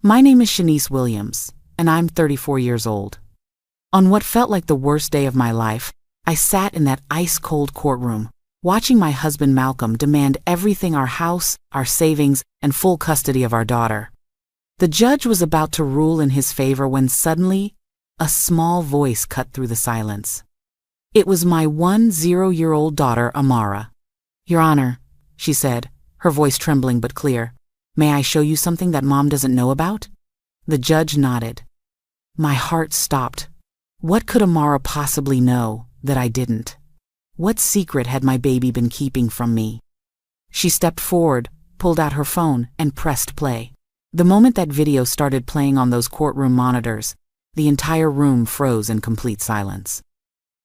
My name is Shanice Williams, and I'm 34 years old. On what felt like the worst day of my life, I sat in that ice-cold courtroom, watching my husband Malcolm demand everything: our house, our savings, and full custody of our daughter. The judge was about to rule in his favor when suddenly, a small voice cut through the silence. It was my 10-year-old daughter, Amara. "Your Honor," she said, her voice trembling but clear, "may I show you something that Mom doesn't know about?" The judge nodded. My heart stopped. What could Amara possibly know that I didn't? What secret had my baby been keeping from me? She stepped forward, pulled out her phone, and pressed play. The moment that video started playing on those courtroom monitors, the entire room froze in complete silence.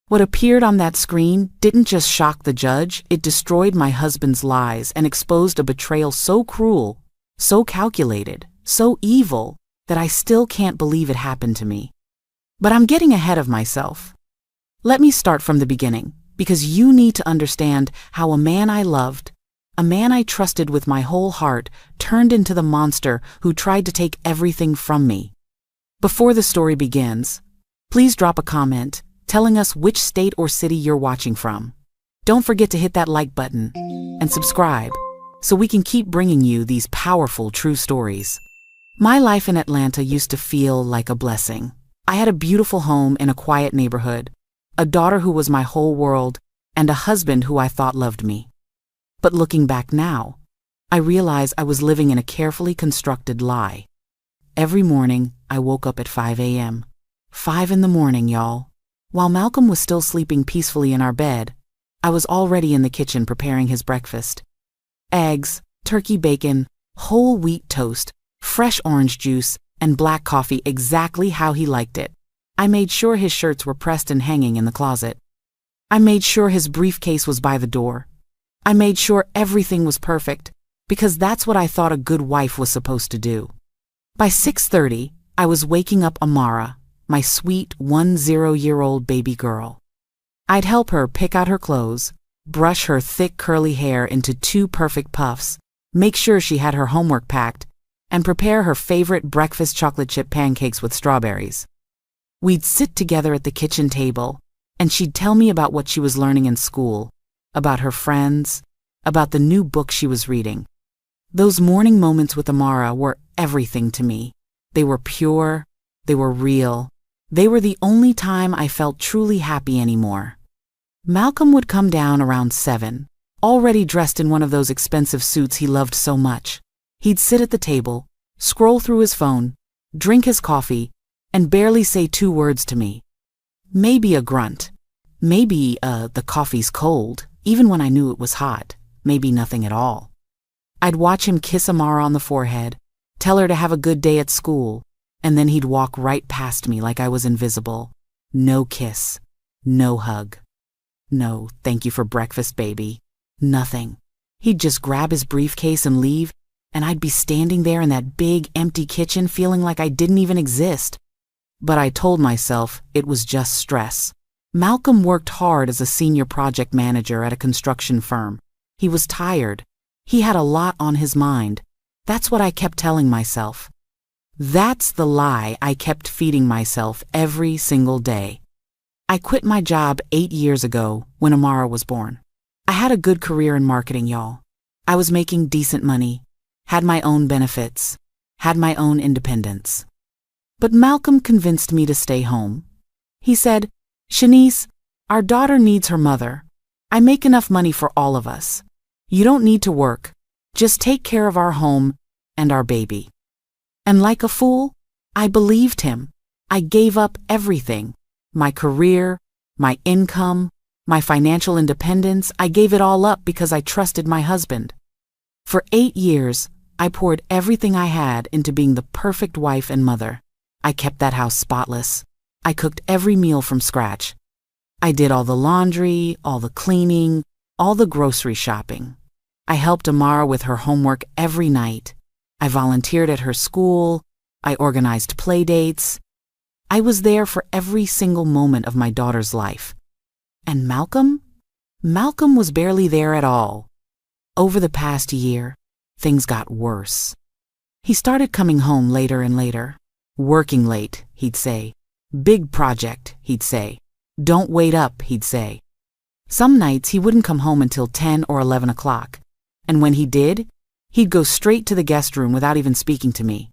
What appeared on that screen didn't just shock the judge, it destroyed my husband's lies and exposed a betrayal so cruel, so calculated, so evil, that I still can't believe it happened to me. But I'm getting ahead of myself. Let me start from the beginning, because you need to understand how a man I loved, a man I trusted with my whole heart, turned into the monster who tried to take everything from me. Before the story begins, please drop a comment telling us which state or city you're watching from. Don't forget to hit that like button and subscribe so we can keep bringing you these powerful true stories. My life in Atlanta used to feel like a blessing. I had a beautiful home in a quiet neighborhood, a daughter who was my whole world, and a husband who I thought loved me. But looking back now, I realize I was living in a carefully constructed lie. Every morning, I woke up at 5 a.m. 5 in the morning, y'all. While Malcolm was still sleeping peacefully in our bed, I was already in the kitchen preparing his breakfast. Eggs, turkey bacon, whole wheat toast, fresh orange juice, and black coffee exactly how he liked it. I made sure his shirts were pressed and hanging in the closet. I made sure his briefcase was by the door. I made sure everything was perfect, because that's what I thought a good wife was supposed to do. By 6:30, I was waking up Amara, my sweet 10-year-old baby girl. I'd help her pick out her clothes, brush her thick curly hair into 2 perfect puffs, make sure she had her homework packed, and prepare her favorite breakfast chocolate chip pancakes with strawberries. We'd sit together at the kitchen table, and she'd tell me about what she was learning in school, about her friends, about the new book she was reading. Those morning moments with Amara were everything to me. They were pure, they were real. They were the only time I felt truly happy anymore. Malcolm would come down around 7, already dressed in one of those expensive suits he loved so much. He'd sit at the table, scroll through his phone, drink his coffee, and barely say 2 words to me. Maybe a grunt. Maybe, the coffee's cold, even when I knew it was hot. Maybe nothing at all. I'd watch him kiss Amara on the forehead, tell her to have a good day at school, and then he'd walk right past me like I was invisible. No kiss. No hug. No, thank you for breakfast, baby. Nothing. He'd just grab his briefcase and leave, and I'd be standing there in that big, empty kitchen feeling like I didn't even exist. But I told myself it was just stress. Malcolm worked hard as a senior project manager at a construction firm. He was tired. He had a lot on his mind. That's what I kept telling myself. That's the lie I kept feeding myself every single day. I quit my job 8 years ago when Amara was born. I had a good career in marketing, y'all. I was making decent money, had my own benefits, had my own independence. But Malcolm convinced me to stay home. He said, "Shanice, our daughter needs her mother. I make enough money for all of us. You don't need to work. Just take care of our home and our baby." And like a fool, I believed him. I gave up everything. My career, my income, my financial independence, I gave it all up because I trusted my husband. For 8 years, I poured everything I had into being the perfect wife and mother. I kept that house spotless. I cooked every meal from scratch. I did all the laundry, all the cleaning, all the grocery shopping. I helped Amara with her homework every night. I volunteered at her school. I organized play dates. I was there for every single moment of my daughter's life. And Malcolm? Malcolm was barely there at all. Over the past year, things got worse. He started coming home later and later. Working late, he'd say. Big project, he'd say. Don't wait up, he'd say. Some nights he wouldn't come home until 10 or 11 o'clock. And when he did, he'd go straight to the guest room without even speaking to me.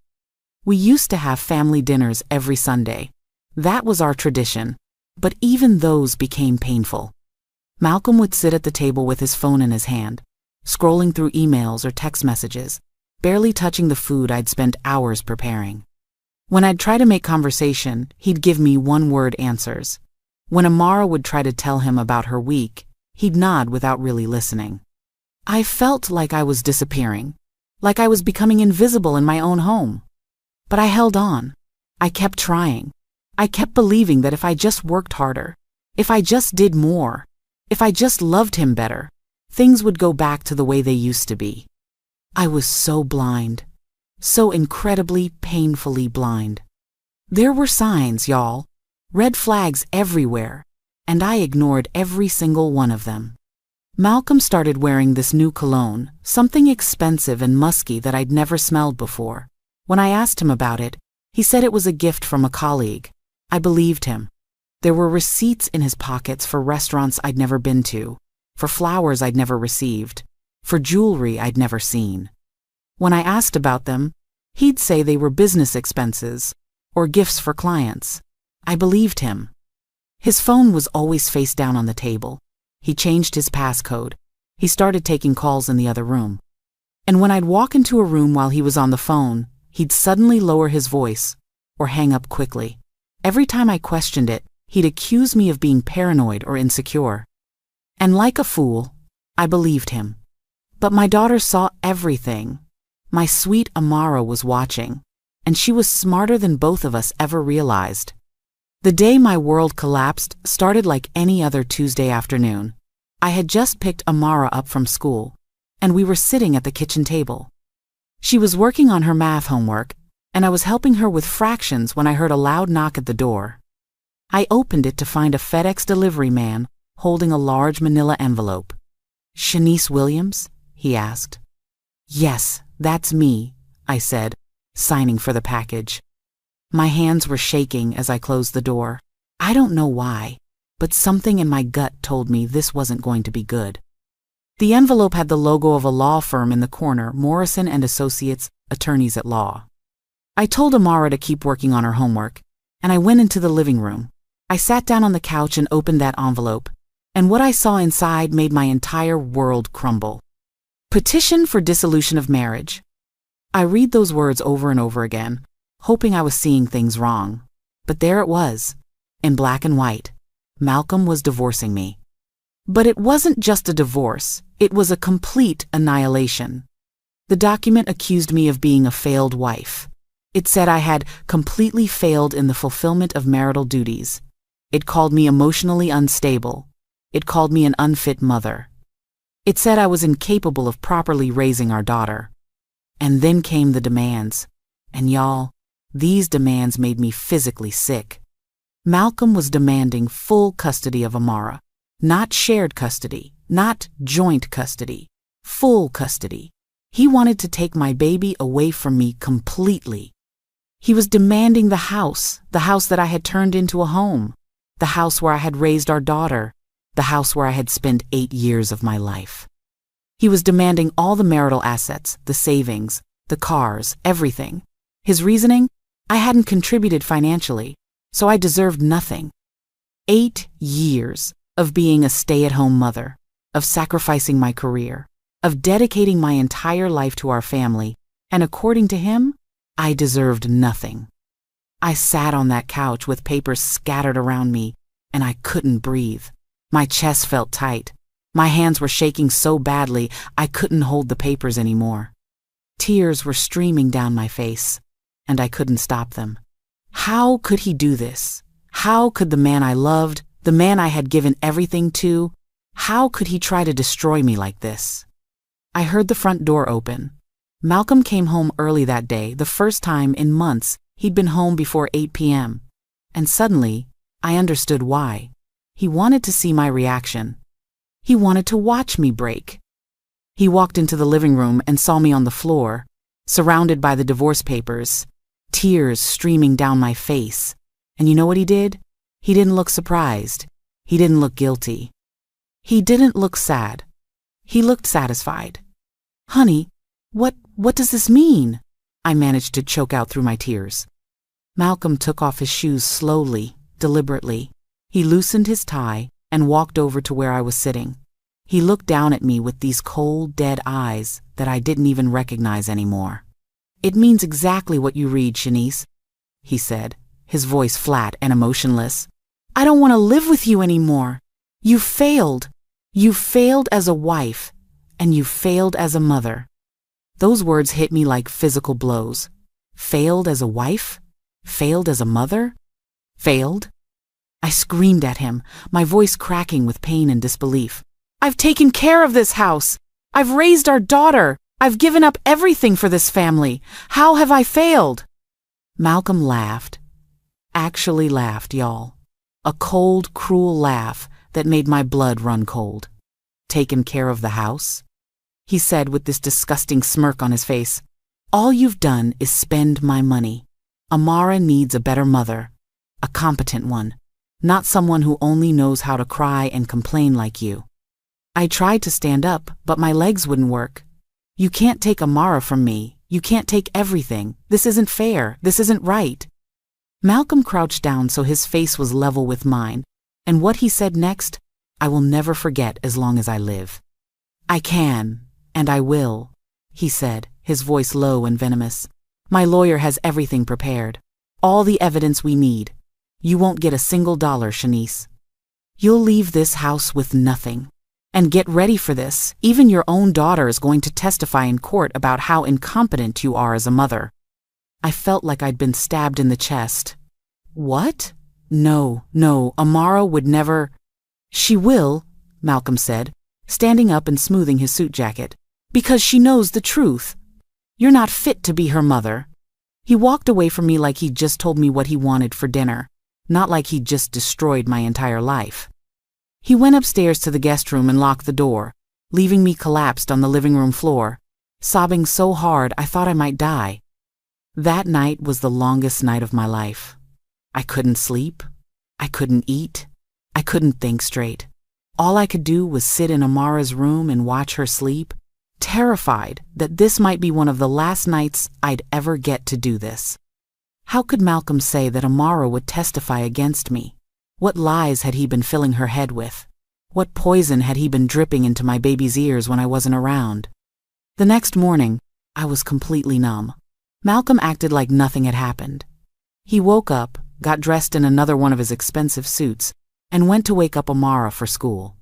We used to have family dinners every Sunday. That was our tradition. But even those became painful. Malcolm would sit at the table with his phone in his hand, scrolling through emails or text messages, barely touching the food I'd spent hours preparing. When I'd try to make conversation, he'd give me one-word answers. When Amara would try to tell him about her week, he'd nod without really listening. I felt like I was disappearing, like I was becoming invisible in my own home. But I held on. I kept trying. I kept believing that if I just worked harder, if I just did more, if I just loved him better, things would go back to the way they used to be. I was so blind. So incredibly, painfully blind. There were signs, y'all. Red flags everywhere, and I ignored every single one of them. Malcolm started wearing this new cologne, something expensive and musky that I'd never smelled before. When I asked him about it, he said it was a gift from a colleague. I believed him. There were receipts in his pockets for restaurants I'd never been to, for flowers I'd never received, for jewelry I'd never seen. When I asked about them, he'd say they were business expenses or gifts for clients. I believed him. His phone was always face down on the table. He changed his passcode. He started taking calls in the other room. And when I'd walk into a room while he was on the phone, he'd suddenly lower his voice or hang up quickly. Every time I questioned it, he'd accuse me of being paranoid or insecure. And like a fool, I believed him. But my daughter saw everything. My sweet Amara was watching, and she was smarter than both of us ever realized. The day my world collapsed started like any other Tuesday afternoon. I had just picked Amara up from school, and we were sitting at the kitchen table. She was working on her math homework, and I was helping her with fractions when I heard a loud knock at the door. I opened it to find a FedEx delivery man holding a large manila envelope. "Shanice Williams?" he asked. "Yes, that's me," I said, signing for the package. My hands were shaking as I closed the door. I don't know why, but something in my gut told me this wasn't going to be good. The envelope had the logo of a law firm in the corner, Morrison & Associates, attorneys at law. I told Amara to keep working on her homework, and I went into the living room. I sat down on the couch and opened that envelope, and what I saw inside made my entire world crumble. Petition for dissolution of marriage. I read those words over and over again, hoping I was seeing things wrong. But there it was, in black and white. Malcolm was divorcing me. But it wasn't just a divorce, it was a complete annihilation. The document accused me of being a failed wife. It said I had completely failed in the fulfillment of marital duties. It called me emotionally unstable. It called me an unfit mother. It said I was incapable of properly raising our daughter. And then came the demands. And y'all, these demands made me physically sick. Malcolm was demanding full custody of Amara. Not shared custody, not joint custody, full custody. He wanted to take my baby away from me completely. He was demanding the house that I had turned into a home, the house where I had raised our daughter, the house where I had spent 8 years of my life. He was demanding all the marital assets, the savings, the cars, everything. His reasoning? I hadn't contributed financially, so I deserved nothing. 8 years of being a stay-at-home mother, of sacrificing my career, of dedicating my entire life to our family, and according to him, I deserved nothing. I sat on that couch with papers scattered around me, and I couldn't breathe. My chest felt tight. My hands were shaking so badly I couldn't hold the papers anymore. Tears were streaming down my face, and I couldn't stop them. How could he do this? How could the man I loved, the man I had given everything to, how could he try to destroy me like this? I heard the front door open. Malcolm came home early that day, the first time in months he'd been home before 8 p.m. And suddenly, I understood why. He wanted to see my reaction. He wanted to watch me break. He walked into the living room and saw me on the floor, surrounded by the divorce papers, tears streaming down my face. And you know what he did? He didn't look surprised. He didn't look guilty. He didn't look sad. He looked satisfied. Honey, what does this mean? I managed to choke out through my tears. Malcolm took off his shoes slowly, deliberately. He loosened his tie and walked over to where I was sitting. He looked down at me with these cold, dead eyes that I didn't even recognize anymore. It means exactly what you read, Shanice, he said, his voice flat and emotionless. I don't want to live with you anymore. You failed. You failed as a wife, and you failed as a mother. Those words hit me like physical blows. Failed as a wife? Failed as a mother? Failed? I screamed at him, my voice cracking with pain and disbelief. I've taken care of this house. I've raised our daughter. I've given up everything for this family. How have I failed? Malcolm laughed. Actually laughed, y'all. A cold, cruel laugh that made my blood run cold. Taken care of the house? He said with this disgusting smirk on his face. All you've done is spend my money. Amara needs a better mother. A competent one. Not someone who only knows how to cry and complain like you. I tried to stand up, but my legs wouldn't work. You can't take Amara from me. You can't take everything. This isn't fair. This isn't right. Malcolm crouched down so his face was level with mine, and what he said next, I will never forget as long as I live. I can, and I will, he said, his voice low and venomous. My lawyer has everything prepared. All the evidence we need. You won't get a single dollar, Shanice. You'll leave this house with nothing. And get ready for this, even your own daughter is going to testify in court about how incompetent you are as a mother. I felt like I'd been stabbed in the chest. What? No, Amara would never. She will, Malcolm said, standing up and smoothing his suit jacket. Because she knows the truth. You're not fit to be her mother. He walked away from me like he'd just told me what he wanted for dinner, not like he'd just destroyed my entire life. He went upstairs to the guest room and locked the door, leaving me collapsed on the living room floor, sobbing so hard I thought I might die. That night was the longest night of my life. I couldn't sleep. I couldn't eat. I couldn't think straight. All I could do was sit in Amara's room and watch her sleep, terrified that this might be one of the last nights I'd ever get to do this. How could Malcolm say that Amara would testify against me? What lies had he been filling her head with? What poison had he been dripping into my baby's ears when I wasn't around? The next morning, I was completely numb. Malcolm acted like nothing had happened. He woke up, got dressed in another one of his expensive suits, and went to wake up Amara for school.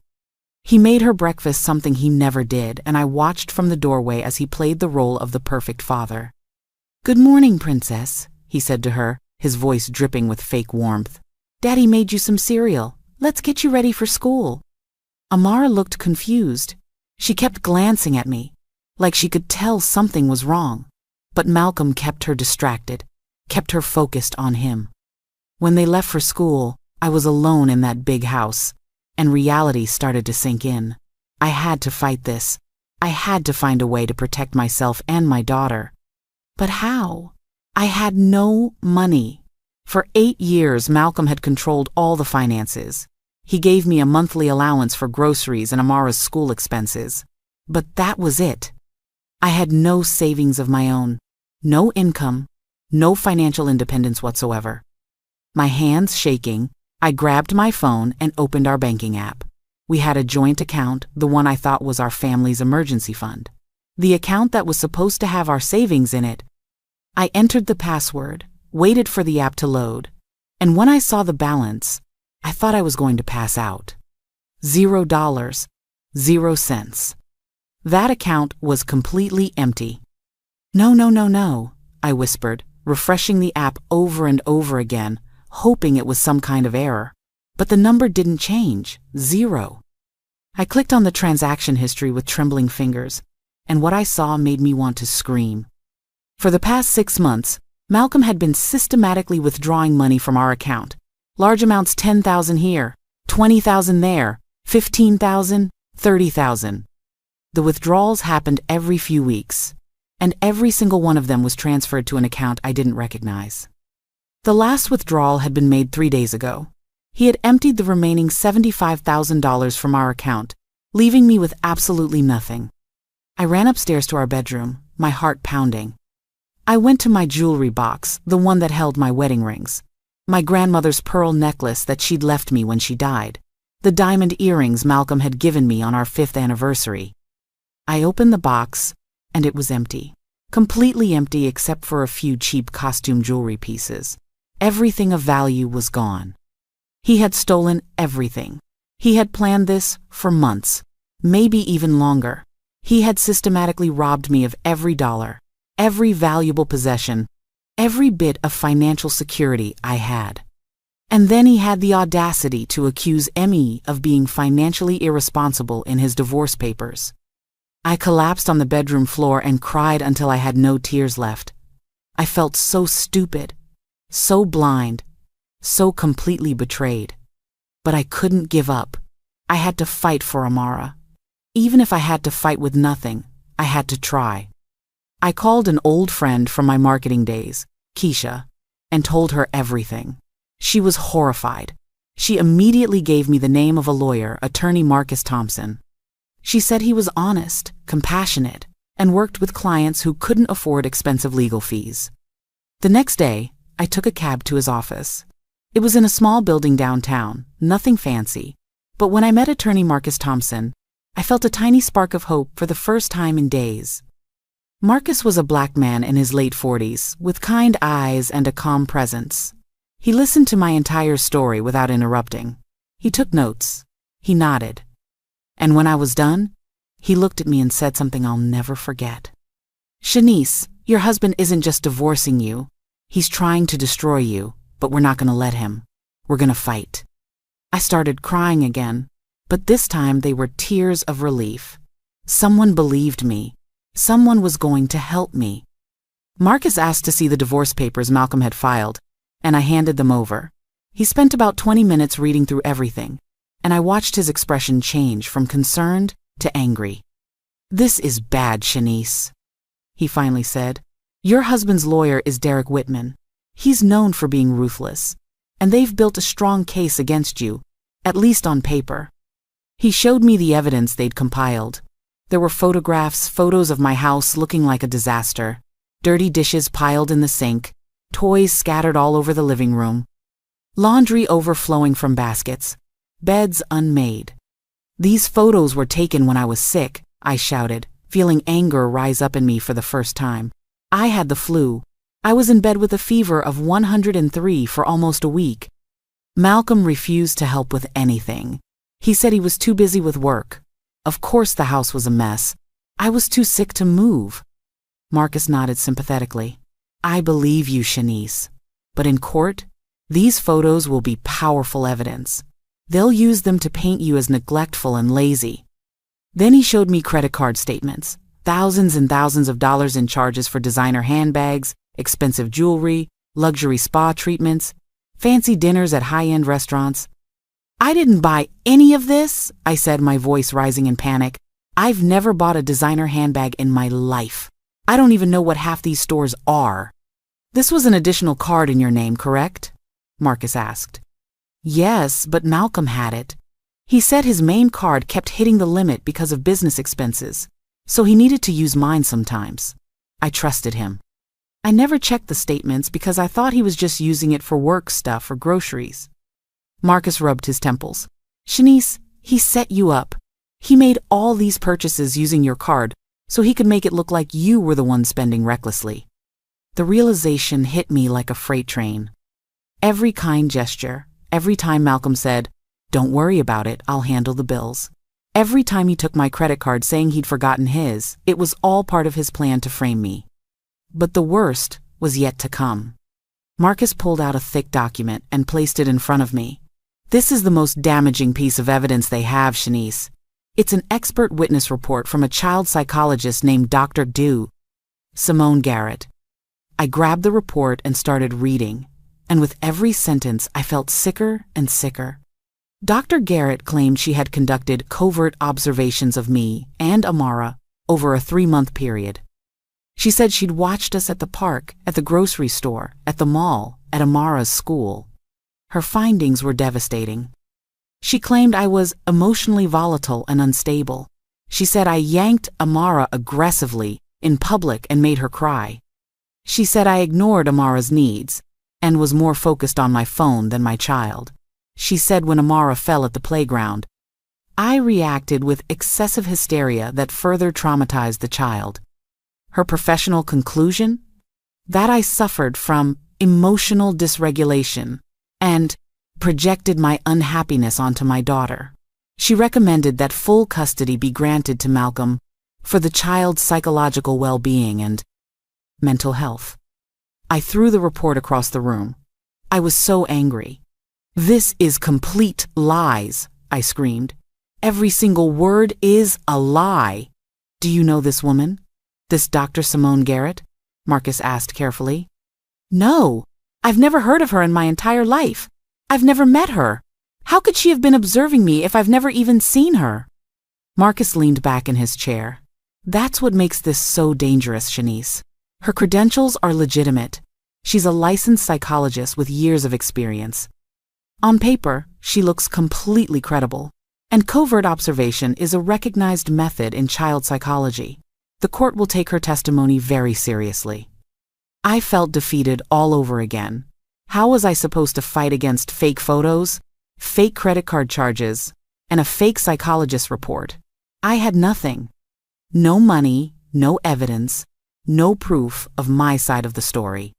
He made her breakfast, something he never did, and I watched from the doorway as he played the role of the perfect father. Good morning, princess, he said to her, his voice dripping with fake warmth. Daddy made you some cereal. Let's get you ready for school. Amara looked confused. She kept glancing at me, like she could tell something was wrong. But Malcolm kept her distracted, kept her focused on him. When they left for school, I was alone in that big house, and reality started to sink in. I had to fight this. I had to find a way to protect myself and my daughter. But how? I had no money. For 8 years, Malcolm had controlled all the finances. He gave me a monthly allowance for groceries and Amara's school expenses. But that was it. I had no savings of my own, no income, no financial independence whatsoever. My hands shaking, I grabbed my phone and opened our banking app. We had a joint account, the one I thought was our family's emergency fund. The account that was supposed to have our savings in it. I entered the password, waited for the app to load, and when I saw the balance, I thought I was going to pass out. $0, 0 cents. That account was completely empty. No, I whispered, refreshing the app over and over again, hoping it was some kind of error. But the number didn't change, 0. I clicked on the transaction history with trembling fingers, and what I saw made me want to scream. For the past 6 months, Malcolm had been systematically withdrawing money from our account. Large amounts, $10,000 here, $20,000 there, $15,000, $30,000. The withdrawals happened every few weeks. and every single one of them was transferred to an account I didn't recognize. The last withdrawal had been made 3 days ago. He had emptied the remaining $75,000 from our account, leaving me with absolutely nothing. I ran upstairs to our bedroom, my heart pounding. I went to my jewelry box, the one that held my wedding rings, my grandmother's pearl necklace that she'd left me when she died, the diamond earrings Malcolm had given me on our 5th anniversary. I opened the box, and it was empty. Completely empty except for a few cheap costume jewelry pieces. Everything of value was gone. He had stolen everything. He had planned this for months, maybe even longer. He had systematically robbed me of every dollar, every valuable possession, every bit of financial security I had. And then he had the audacity to accuse Emmy of being financially irresponsible in his divorce papers. I collapsed on the bedroom floor and cried until I had no tears left. I felt so stupid, so blind, so completely betrayed. But I couldn't give up. I had to fight for Amara. Even if I had to fight with nothing, I had to try. I called an old friend from my marketing days, Keisha, and told her everything. She was horrified. She immediately gave me the name of a lawyer, attorney Marcus Thompson. She said he was honest, compassionate, and worked with clients who couldn't afford expensive legal fees. The next day, I took a cab to his office. It was in a small building downtown, nothing fancy, but when I met attorney Marcus Thompson, I felt a tiny spark of hope for the first time in days. Marcus was a black man in his late 40s, with kind eyes and a calm presence. He listened to my entire story without interrupting. He took notes. He nodded. And when I was done, he looked at me and said something I'll never forget. "Shanice, your husband isn't just divorcing you. He's trying to destroy you, but we're not going to let him. We're going to fight." I started crying again, but this time they were tears of relief. Someone believed me. Someone was going to help me. Marcus asked to see the divorce papers Malcolm had filed, and I handed them over. He spent about 20 minutes reading through everything, and I watched his expression change from concerned to angry. "This is bad, Shanice," he finally said. "Your husband's lawyer is Derek Whitman. He's known for being ruthless, and they've built a strong case against you, at least on paper." He showed me the evidence they'd compiled. There were photographs, photos of my house looking like a disaster, dirty dishes piled in the sink, toys scattered all over the living room, laundry overflowing from baskets, beds unmade. "These photos were taken when I was sick," I shouted, feeling anger rise up in me for the first time. I had the flu. I was in bed with a fever of 103 for almost a week. Malcolm refused to help with anything. He said he was too busy with work. Of course the house was a mess. I was too sick to move. Marcus nodded sympathetically. "I believe you, Shanice. But in court, these photos will be powerful evidence. They'll use them to paint you as neglectful and lazy." Then he showed me credit card statements, thousands and thousands of dollars in charges for designer handbags, expensive jewelry, luxury spa treatments, fancy dinners at high-end restaurants. "I didn't buy any of this," I said, my voice rising in panic. "I've never bought a designer handbag in my life. I don't even know what half these stores are." "This was an additional card in your name, correct?" Marcus asked. "Yes, but Malcolm had it. He said his main card kept hitting the limit because of business expenses, so he needed to use mine sometimes. I trusted him. I never checked the statements because I thought he was just using it for work stuff or groceries." Marcus rubbed his temples. "Shanice, he set you up. He made all these purchases using your card so he could make it look like you were the one spending recklessly." The realization hit me like a freight train. Every kind gesture, every time Malcolm said, "Don't worry about it, I'll handle the bills," every time he took my credit card saying he'd forgotten his, it was all part of his plan to frame me. But the worst was yet to come. Marcus pulled out a thick document and placed it in front of me. "This is the most damaging piece of evidence they have, Shanice. It's an expert witness report from a child psychologist named Dr. Simone Garrett." I grabbed the report and started reading, and with every sentence I felt sicker and sicker. Dr. Garrett claimed she had conducted covert observations of me and Amara over a 3-month period. She said she'd watched us at the park, at the grocery store, at the mall, at Amara's school. Her findings were devastating. She claimed I was emotionally volatile and unstable. She said I yanked Amara aggressively in public and made her cry. She said I ignored Amara's needs and was more focused on my phone than my child. She said when Amara fell at the playground, I reacted with excessive hysteria that further traumatized the child. Her professional conclusion? That I suffered from emotional dysregulation and projected my unhappiness onto my daughter. She recommended that full custody be granted to Malcolm for the child's psychological well-being and mental health. I threw the report across the room. I was so angry. This is complete lies, I screamed. Every single word is a lie. Do you know this woman? This Dr. Simone Garrett? Marcus asked carefully. No, I've never heard of her in my entire life. I've never met her. How could she have been observing me if I've never even seen her? Marcus leaned back in his chair. That's what makes this so dangerous, Shanice. Her credentials are legitimate. She's a licensed psychologist with years of experience. On paper, she looks completely credible. And covert observation is a recognized method in child psychology. The court will take her testimony very seriously. I felt defeated all over again. How was I supposed to fight against fake photos, fake credit card charges, and a fake psychologist report? I had nothing. No money, no evidence, no proof of my side of the story.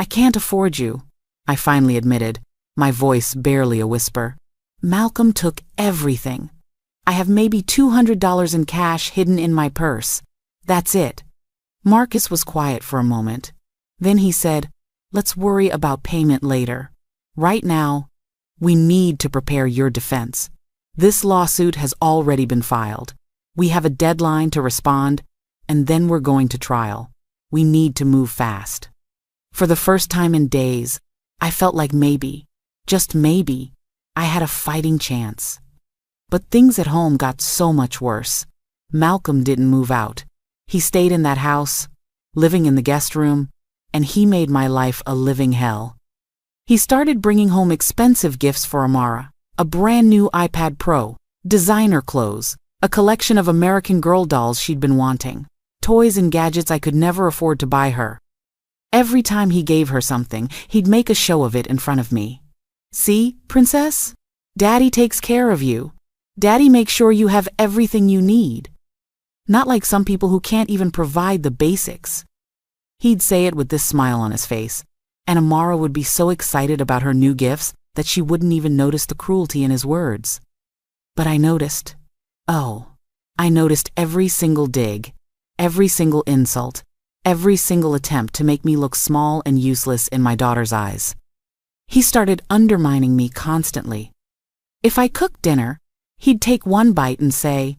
I can't afford you, I finally admitted, my voice barely a whisper. Malcolm took everything. I have maybe $200 in cash hidden in my purse. That's it. Marcus was quiet for a moment. Then he said, let's worry about payment later. Right now, we need to prepare your defense. This lawsuit has already been filed. We have a deadline to respond, and then we're going to trial. We need to move fast. For the first time in days, I felt like maybe, just maybe, I had a fighting chance. But things at home got so much worse. Malcolm didn't move out. He stayed in that house, living in the guest room, and he made my life a living hell. He started bringing home expensive gifts for Amara, a brand new iPad Pro, designer clothes, a collection of American Girl dolls she'd been wanting, toys and gadgets I could never afford to buy her. Every time he gave her something, he'd make a show of it in front of me. See, princess? Daddy takes care of you. Daddy makes sure you have everything you need. Not like some people who can't even provide the basics. He'd say it with this smile on his face, and Amara would be so excited about her new gifts that she wouldn't even notice the cruelty in his words. But I noticed. Oh, I noticed every single dig, every single insult, every single attempt to make me look small and useless in my daughter's eyes. He started undermining me constantly. If I cooked dinner, he'd take one bite and say,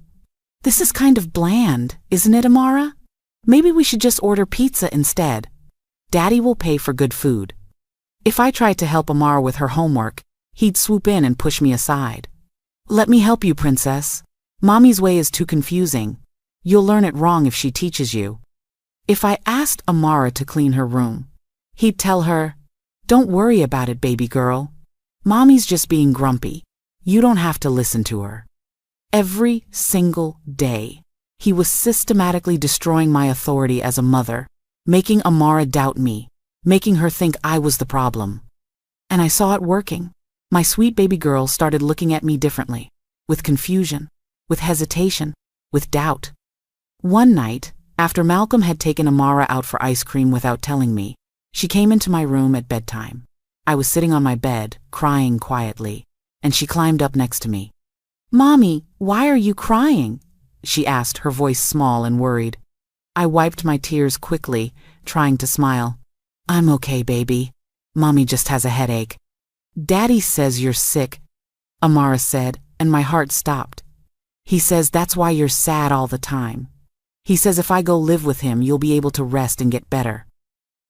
"This is kind of bland, isn't it, Amara? Maybe we should just order pizza instead. Daddy will pay for good food." If I tried to help Amara with her homework, he'd swoop in and push me aside. "Let me help you, princess. Mommy's way is too confusing. You'll learn it wrong if she teaches you." If I asked Amara to clean her room, he'd tell her, "Don't worry about it, baby girl. Mommy's just being grumpy. You don't have to listen to her." Every single day, he was systematically destroying my authority as a mother, making Amara doubt me, making her think I was the problem. And I saw it working. My sweet baby girl started looking at me differently, with confusion, with hesitation, with doubt. One night, after Malcolm had taken Amara out for ice cream without telling me, she came into my room at bedtime. I was sitting on my bed, crying quietly, and she climbed up next to me. "Mommy, why are you crying?" she asked, her voice small and worried. I wiped my tears quickly, trying to smile. "I'm okay, baby. Mommy just has a headache." "Daddy says you're sick," Amara said, and my heart stopped. "He says that's why you're sad all the time. He says if I go live with him, you'll be able to rest and get better."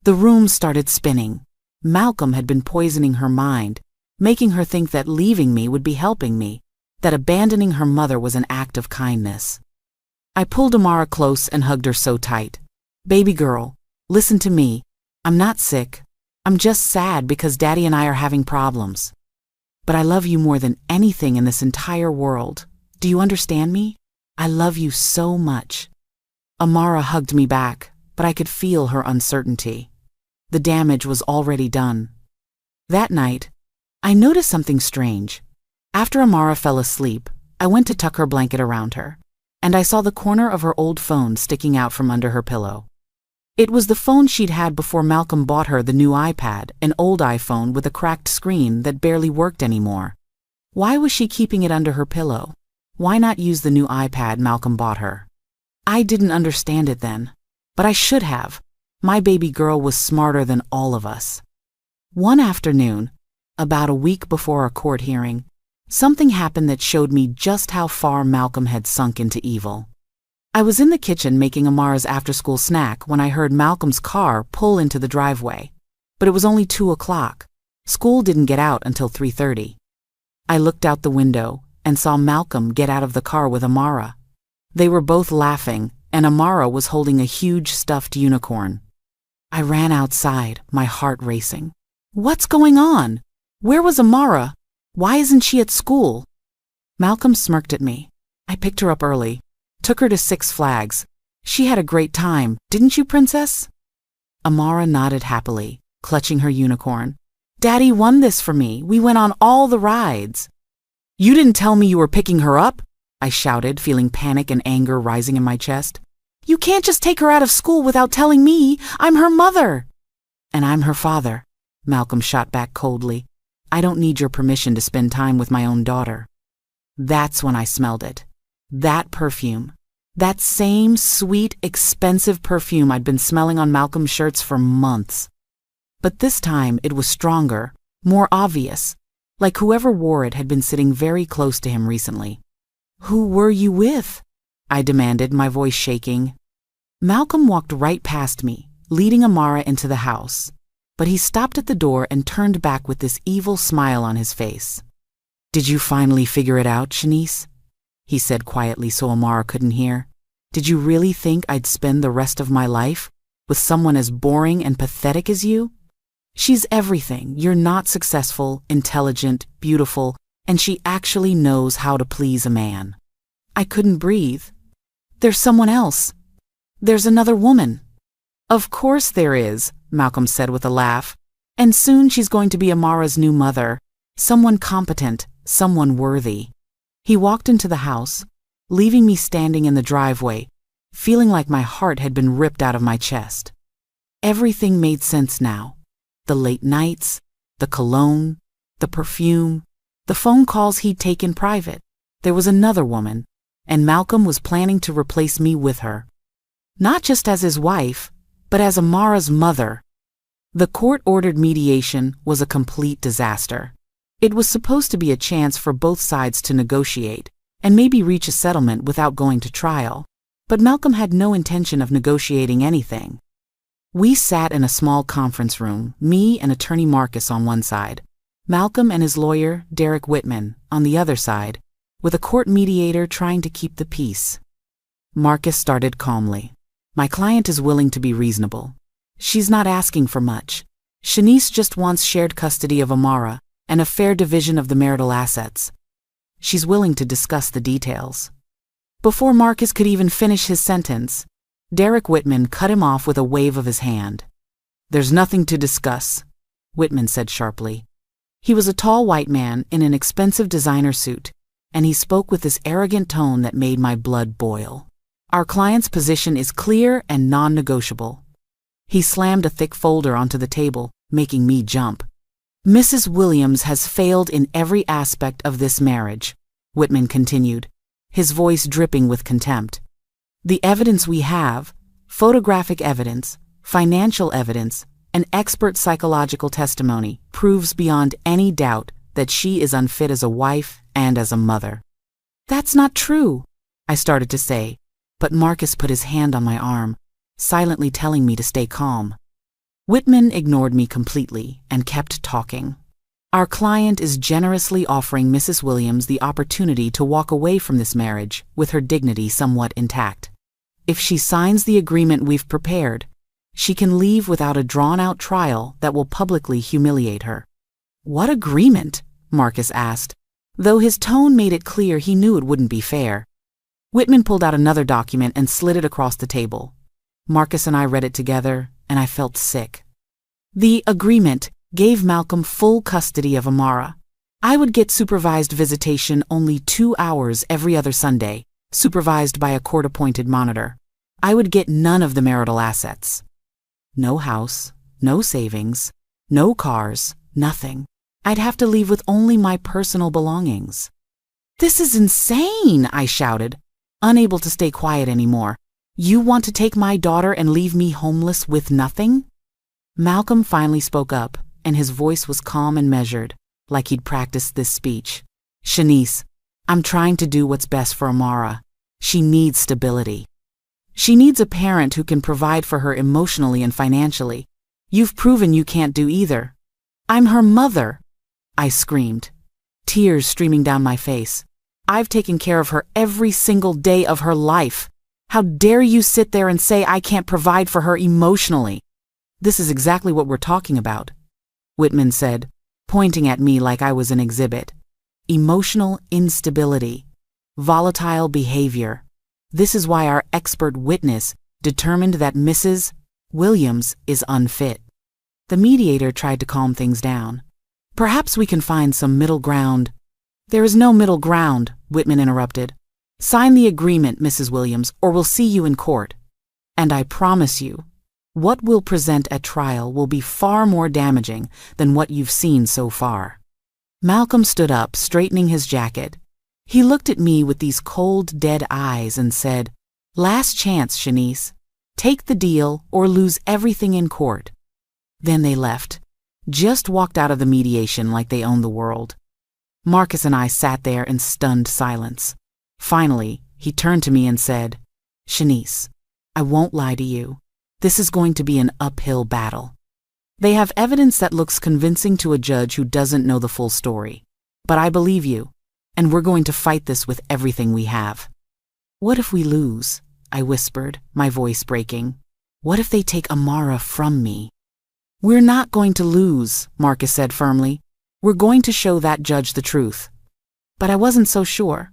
The room started spinning. Malcolm had been poisoning her mind, making her think that leaving me would be helping me, that abandoning her mother was an act of kindness. I pulled Amara close and hugged her so tight. Baby girl, listen to me. I'm not sick. I'm just sad because Daddy and I are having problems. But I love you more than anything in this entire world. Do you understand me? I love you so much." Amara hugged me back, but I could feel her uncertainty. The damage was already done. That night, I noticed something strange. After Amara fell asleep, I went to tuck her blanket around her, and I saw the corner of her old phone sticking out from under her pillow. It was the phone she'd had before Malcolm bought her the new iPad, an old iPhone with a cracked screen that barely worked anymore. Why was she keeping it under her pillow? Why not use the new iPad Malcolm bought her? I didn't understand it then, but I should have. My baby girl was smarter than all of us. One afternoon, about a week before our court hearing, something happened that showed me just how far Malcolm had sunk into evil. I was in the kitchen making Amara's after-school snack when I heard Malcolm's car pull into the driveway. But it was only 2 o'clock. School didn't get out until 3:30. I looked out the window and saw Malcolm get out of the car with Amara. They were both laughing, and Amara was holding a huge stuffed unicorn. I ran outside, my heart racing. What's going on? Where was Amara? Why isn't she at school? Malcolm smirked at me. I picked her up early. Took her to Six Flags. She had a great time, didn't you, Princess? Amara nodded happily, clutching her unicorn. Daddy won this for me. We went on all the rides. You didn't tell me you were picking her up? I shouted, feeling panic and anger rising in my chest. You can't just take her out of school without telling me. I'm her mother. And I'm her father, Malcolm shot back coldly. I don't need your permission to spend time with my own daughter. That's when I smelled it. That perfume. That same sweet, expensive perfume I'd been smelling on Malcolm's shirts for months. But this time it was stronger, more obvious, like whoever wore it had been sitting very close to him recently. Who were you with? I demanded, my voice shaking. Malcolm walked right past me, leading Amara into the house. But he stopped at the door and turned back with this evil smile on his face. Did you finally figure it out, Shanice? He said quietly so Amara couldn't hear. Did you really think I'd spend the rest of my life with someone as boring and pathetic as you? She's everything. You're not successful, intelligent, beautiful, and she actually knows how to please a man. I couldn't breathe. There's someone else. There's another woman. Of course there is, Malcolm said with a laugh. And soon she's going to be Amara's new mother. Someone competent, someone worthy. He walked into the house, leaving me standing in the driveway, feeling like my heart had been ripped out of my chest. Everything made sense now. The late nights, the cologne, the perfume, the phone calls he'd take in private. There was another woman, and Malcolm was planning to replace me with her. Not just as his wife, but as Amara's mother. The court-ordered mediation was a complete disaster. It was supposed to be a chance for both sides to negotiate and maybe reach a settlement without going to trial, but Malcolm had no intention of negotiating anything. We sat in a small conference room, me and attorney Marcus on one side, Malcolm and his lawyer, Derek Whitman, on the other side, with a court mediator trying to keep the peace. Marcus started calmly. My client is willing to be reasonable. She's not asking for much. Shanice just wants shared custody of Amara and a fair division of the marital assets. She's willing to discuss the details. Before Marcus could even finish his sentence, Derek Whitman cut him off with a wave of his hand. There's nothing to discuss, Whitman said sharply. He was a tall white man in an expensive designer suit, and he spoke with this arrogant tone that made my blood boil. Our client's position is clear and non-negotiable. He slammed a thick folder onto the table, making me jump. Mrs. Williams has failed in every aspect of this marriage, Whitman continued, his voice dripping with contempt. The evidence we have, photographic evidence, financial evidence, and expert psychological testimony, proves beyond any doubt that she is unfit as a wife and as a mother. That's not true, I started to say, but Marcus put his hand on my arm, silently telling me to stay calm. Whitman ignored me completely and kept talking. Our client is generously offering Mrs. Williams the opportunity to walk away from this marriage with her dignity somewhat intact. If she signs the agreement we've prepared, she can leave without a drawn-out trial that will publicly humiliate her." "What agreement?" Marcus asked, though his tone made it clear he knew it wouldn't be fair. Whitman pulled out another document and slid it across the table. Marcus and I read it together, and I felt sick. The agreement gave Malcolm full custody of Amara. I would get supervised visitation only 2 hours every other Sunday, supervised by a court-appointed monitor. I would get none of the marital assets. No house, no savings, no cars, nothing. I'd have to leave with only my personal belongings. "This is insane," I shouted, unable to stay quiet anymore. "You want to take my daughter and leave me homeless with nothing?" Malcolm finally spoke up, and his voice was calm and measured, like he'd practiced this speech. "Shanice, I'm trying to do what's best for Amara. She needs stability. She needs a parent who can provide for her emotionally and financially. You've proven you can't do either." "I'm her mother," I screamed, tears streaming down my face. "I've taken care of her every single day of her life. How dare you sit there and say I can't provide for her emotionally?" "This is exactly what we're talking about," Whitman said, pointing at me like I was an exhibit. "Emotional instability, volatile behavior. This is why our expert witness determined that Mrs. Williams is unfit." The mediator tried to calm things down. "Perhaps we can find some middle ground." "There is no middle ground," Whitman interrupted. "Sign the agreement, Mrs. Williams, or we'll see you in court. And I promise you, what we'll present at trial will be far more damaging than what you've seen so far." Malcolm stood up, straightening his jacket. He looked at me with these cold, dead eyes and said, "Last chance, Shanice. Take the deal or lose everything in court." Then they left, just walked out of the mediation like they owned the world. Marcus and I sat there in stunned silence. Finally, he turned to me and said, "Shanice, I won't lie to you. This is going to be an uphill battle. They have evidence that looks convincing to a judge who doesn't know the full story. But I believe you, and we're going to fight this with everything we have." "What if we lose?" I whispered, my voice breaking. "What if they take Amara from me?" "We're not going to lose," Marcus said firmly. "We're going to show that judge the truth." But I wasn't so sure.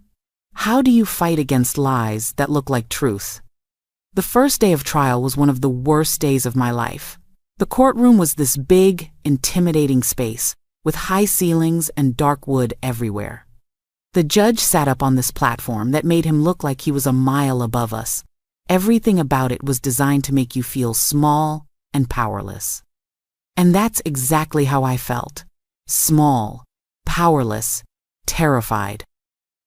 How do you fight against lies that look like truth? The first day of trial was one of the worst days of my life. The courtroom was this big, intimidating space, with high ceilings and dark wood everywhere. The judge sat up on this platform that made him look like he was a mile above us. Everything about it was designed to make you feel small and powerless. And that's exactly how I felt. Small, powerless, terrified.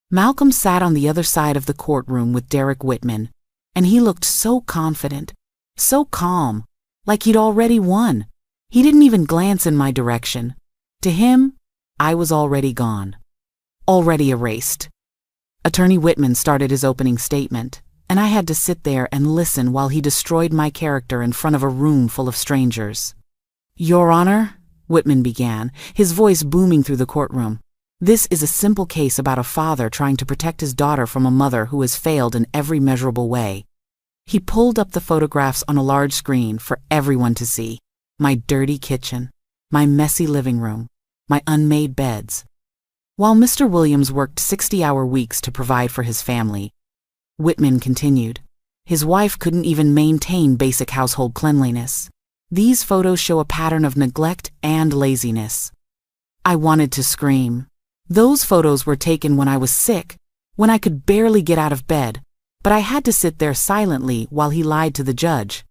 Malcolm sat on the other side of the courtroom with Derek Whitman, and he looked so confident, so calm, like he'd already won. He didn't even glance in my direction. To him, I was already gone. Already erased. Attorney Whitman started his opening statement, and I had to sit there and listen while he destroyed my character in front of a room full of strangers. "Your Honor," Whitman began, his voice booming through the courtroom, "this is a simple case about a father trying to protect his daughter from a mother who has failed in every measurable way." He pulled up the photographs on a large screen for everyone to see. My dirty kitchen, my messy living room, my unmade beds. While Mr. Williams worked 60-hour weeks to provide for his family, Whitman continued, his wife couldn't even maintain basic household cleanliness. These photos show a pattern of neglect and laziness. I wanted to scream. Those photos were taken when I was sick, when I could barely get out of bed, but I had to sit there silently while he lied to the judge.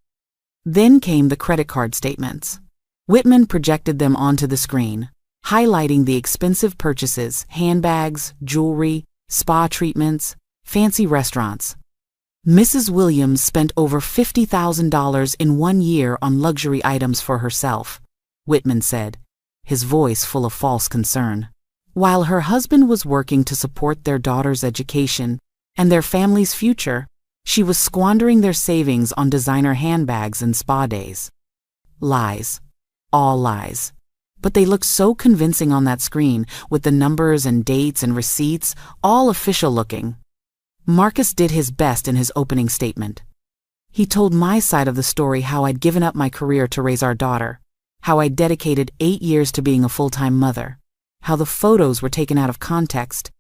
Then came the credit card statements. Whitman projected them onto the screen, highlighting the expensive purchases, handbags, jewelry, spa treatments, fancy restaurants. Mrs. Williams spent over $50,000 in 1 year on luxury items for herself, Whitman said, his voice full of false concern. While her husband was working to support their daughter's education and their family's future, she was squandering their savings on designer handbags and spa days. Lies. All lies. But they looked so convincing on that screen, with the numbers and dates and receipts, all official looking. Marcus did his best in his opening statement. He told my side of the story, how I'd given up my career to raise our daughter, how I'd dedicated 8 years to being a full-time mother, how the photos were taken out of context,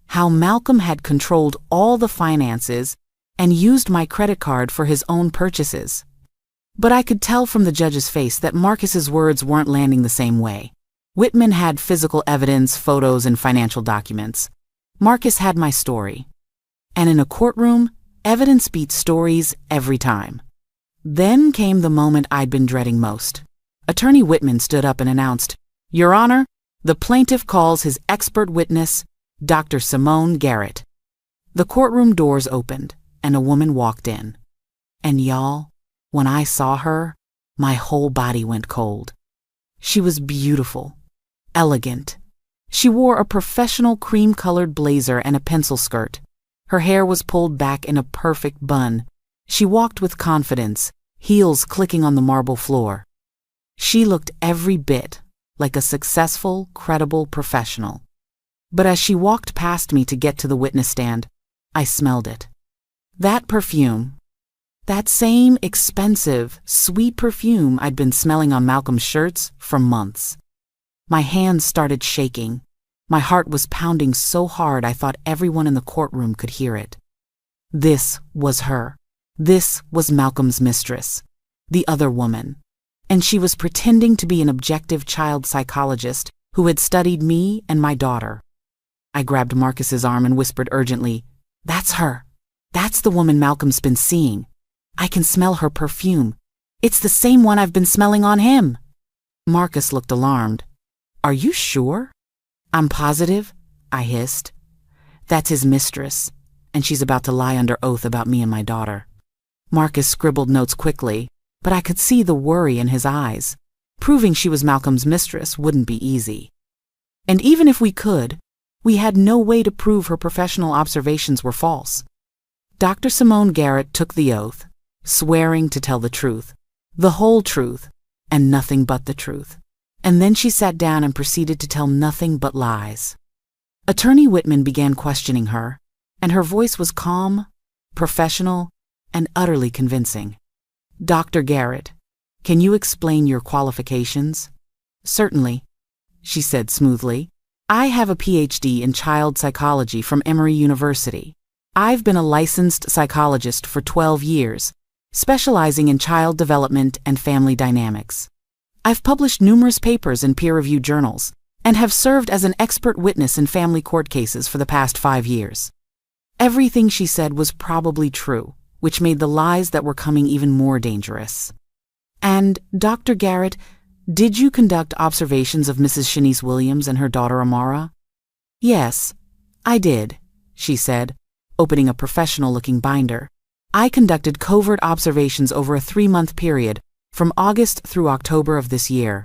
how Malcolm had controlled all the finances and used my credit card for his own purchases. But I could tell from the judge's face that Marcus's words weren't landing the same way. Whitman had physical evidence, photos, and financial documents. Marcus had my story. And in a courtroom, evidence beats stories every time. Then came the moment I'd been dreading most. Attorney Whitman stood up and announced, "Your Honor, the plaintiff calls his expert witness, Dr. Simone Garrett." The courtroom doors opened, and a woman walked in. And y'all, when I saw her, my whole body went cold. She was beautiful, elegant. She wore a professional cream-colored blazer and a pencil skirt. Her hair was pulled back in a perfect bun. She walked with confidence, heels clicking on the marble floor. She looked every bit like a successful, credible professional. But as she walked past me to get to the witness stand, I smelled it. That perfume, that same expensive, sweet perfume I'd been smelling on Malcolm's shirts for months. My hands started shaking. My heart was pounding so hard I thought everyone in the courtroom could hear it. This was her. This was Malcolm's mistress, the other woman. And she was pretending to be an objective child psychologist who had studied me and my daughter. I grabbed Marcus's arm and whispered urgently, "That's her. That's the woman Malcolm's been seeing. I can smell her perfume. It's the same one I've been smelling on him." Marcus looked alarmed. "Are you sure?" "I'm positive," I hissed. "That's his mistress, and she's about to lie under oath about me and my daughter." Marcus scribbled notes quickly, but I could see the worry in his eyes. Proving she was Malcolm's mistress wouldn't be easy. And even if we could, we had no way to prove her professional observations were false. Dr. Simone Garrett took the oath, swearing to tell the truth, the whole truth, and nothing but the truth. And then she sat down and proceeded to tell nothing but lies. Attorney Whitman began questioning her, and her voice was calm, professional, and utterly convincing. "Dr. Garrett, can you explain your qualifications?" "Certainly," she said smoothly. "I have a PhD in child psychology from Emory University. I've been a licensed psychologist for 12 years, specializing in child development and family dynamics. I've published numerous papers in peer-reviewed journals and have served as an expert witness in family court cases for the past 5 years." Everything she said was probably true, which made the lies that were coming even more dangerous. "And, Dr. Garrett, did you conduct observations of Mrs. Shanice Williams and her daughter Amara?" "Yes, I did," she said, opening a professional-looking binder. "I conducted covert observations over a 3-month period, from August through October of this year.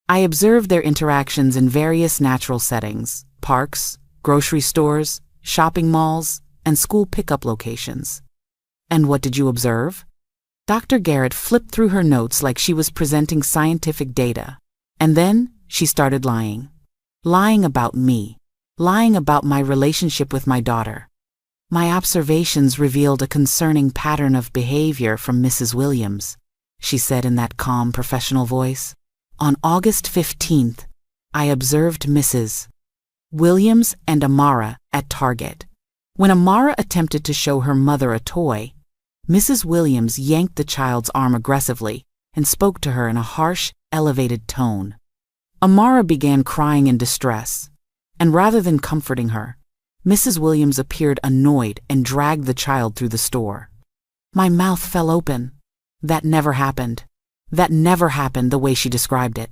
I observed their interactions in various natural settings, parks, grocery stores, shopping malls, and school pickup locations." "And what did you observe?" Dr. Garrett flipped through her notes like she was presenting scientific data, and then she started lying. Lying about me, lying about my relationship with my daughter. "My observations revealed a concerning pattern of behavior from Mrs. Williams," she said in that calm, professional voice. "On August 15th, I observed Mrs. Williams and Amara at Target. When Amara attempted to show her mother a toy, Mrs. Williams yanked the child's arm aggressively and spoke to her in a harsh, elevated tone. Amara began crying in distress, and rather than comforting her, Mrs. Williams appeared annoyed and dragged the child through the store. My mouth fell open. That never happened. That never happened the way she described it.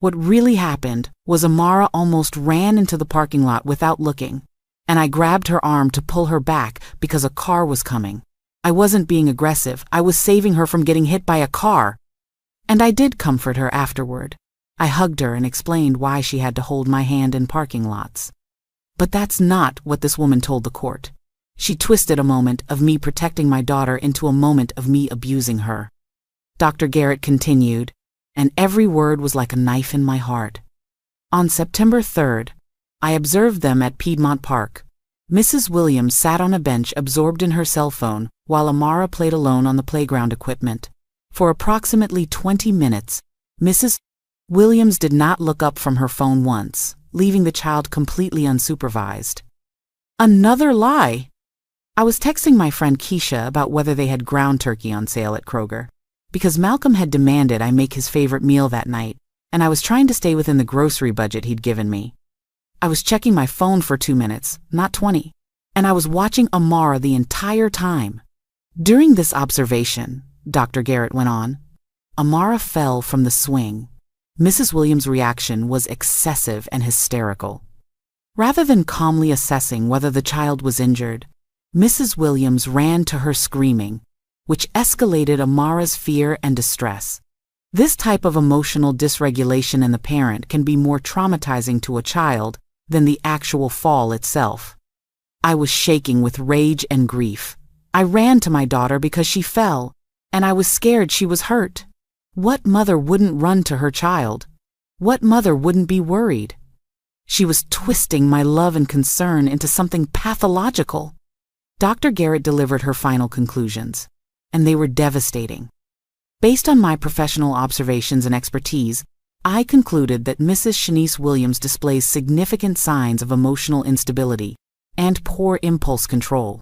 What really happened was Amara almost ran into the parking lot without looking, and I grabbed her arm to pull her back because a car was coming. I wasn't being aggressive. I was saving her from getting hit by a car. And I did comfort her afterward. I hugged her and explained why she had to hold my hand in parking lots. But that's not what this woman told the court. She twisted a moment of me protecting my daughter into a moment of me abusing her. Dr. Garrett continued, and every word was like a knife in my heart. "On September 3rd, I observed them at Piedmont Park. Mrs. Williams sat on a bench absorbed in her cell phone while Amara played alone on the playground equipment. For approximately 20 minutes, Mrs. Williams did not look up from her phone once, leaving the child completely unsupervised. Another lie! I was texting my friend Keisha about whether they had ground turkey on sale at Kroger, because Malcolm had demanded I make his favorite meal that night, and I was trying to stay within the grocery budget he'd given me. I was checking my phone for 2 minutes, not 20, and I was watching Amara the entire time. During this observation, Dr. Garrett went on, Amara fell from the swing. Mrs. Williams' reaction was excessive and hysterical. Rather than calmly assessing whether the child was injured, Mrs. Williams ran to her screaming, which escalated Amara's fear and distress. This type of emotional dysregulation in the parent can be more traumatizing to a child than the actual fall itself. I was shaking with rage and grief. I ran to my daughter because she fell, and I was scared she was hurt. What mother wouldn't run to her child? What mother wouldn't be worried? She was twisting my love and concern into something pathological. Dr. Garrett delivered her final conclusions, and they were devastating. Based on my professional observations and expertise, I concluded that Mrs. Shanice Williams displays significant signs of emotional instability and poor impulse control.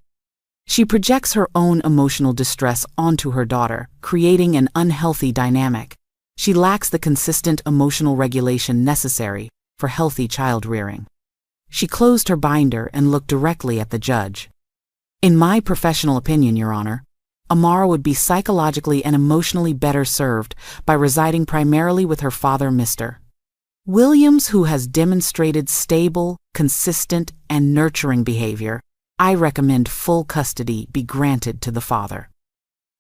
She projects her own emotional distress onto her daughter, creating an unhealthy dynamic. She lacks the consistent emotional regulation necessary for healthy child rearing. She closed her binder and looked directly at the judge. In my professional opinion, Your Honor, Amara would be psychologically and emotionally better served by residing primarily with her father, Mr. Williams, who has demonstrated stable, consistent, and nurturing behavior. I recommend full custody be granted to the father.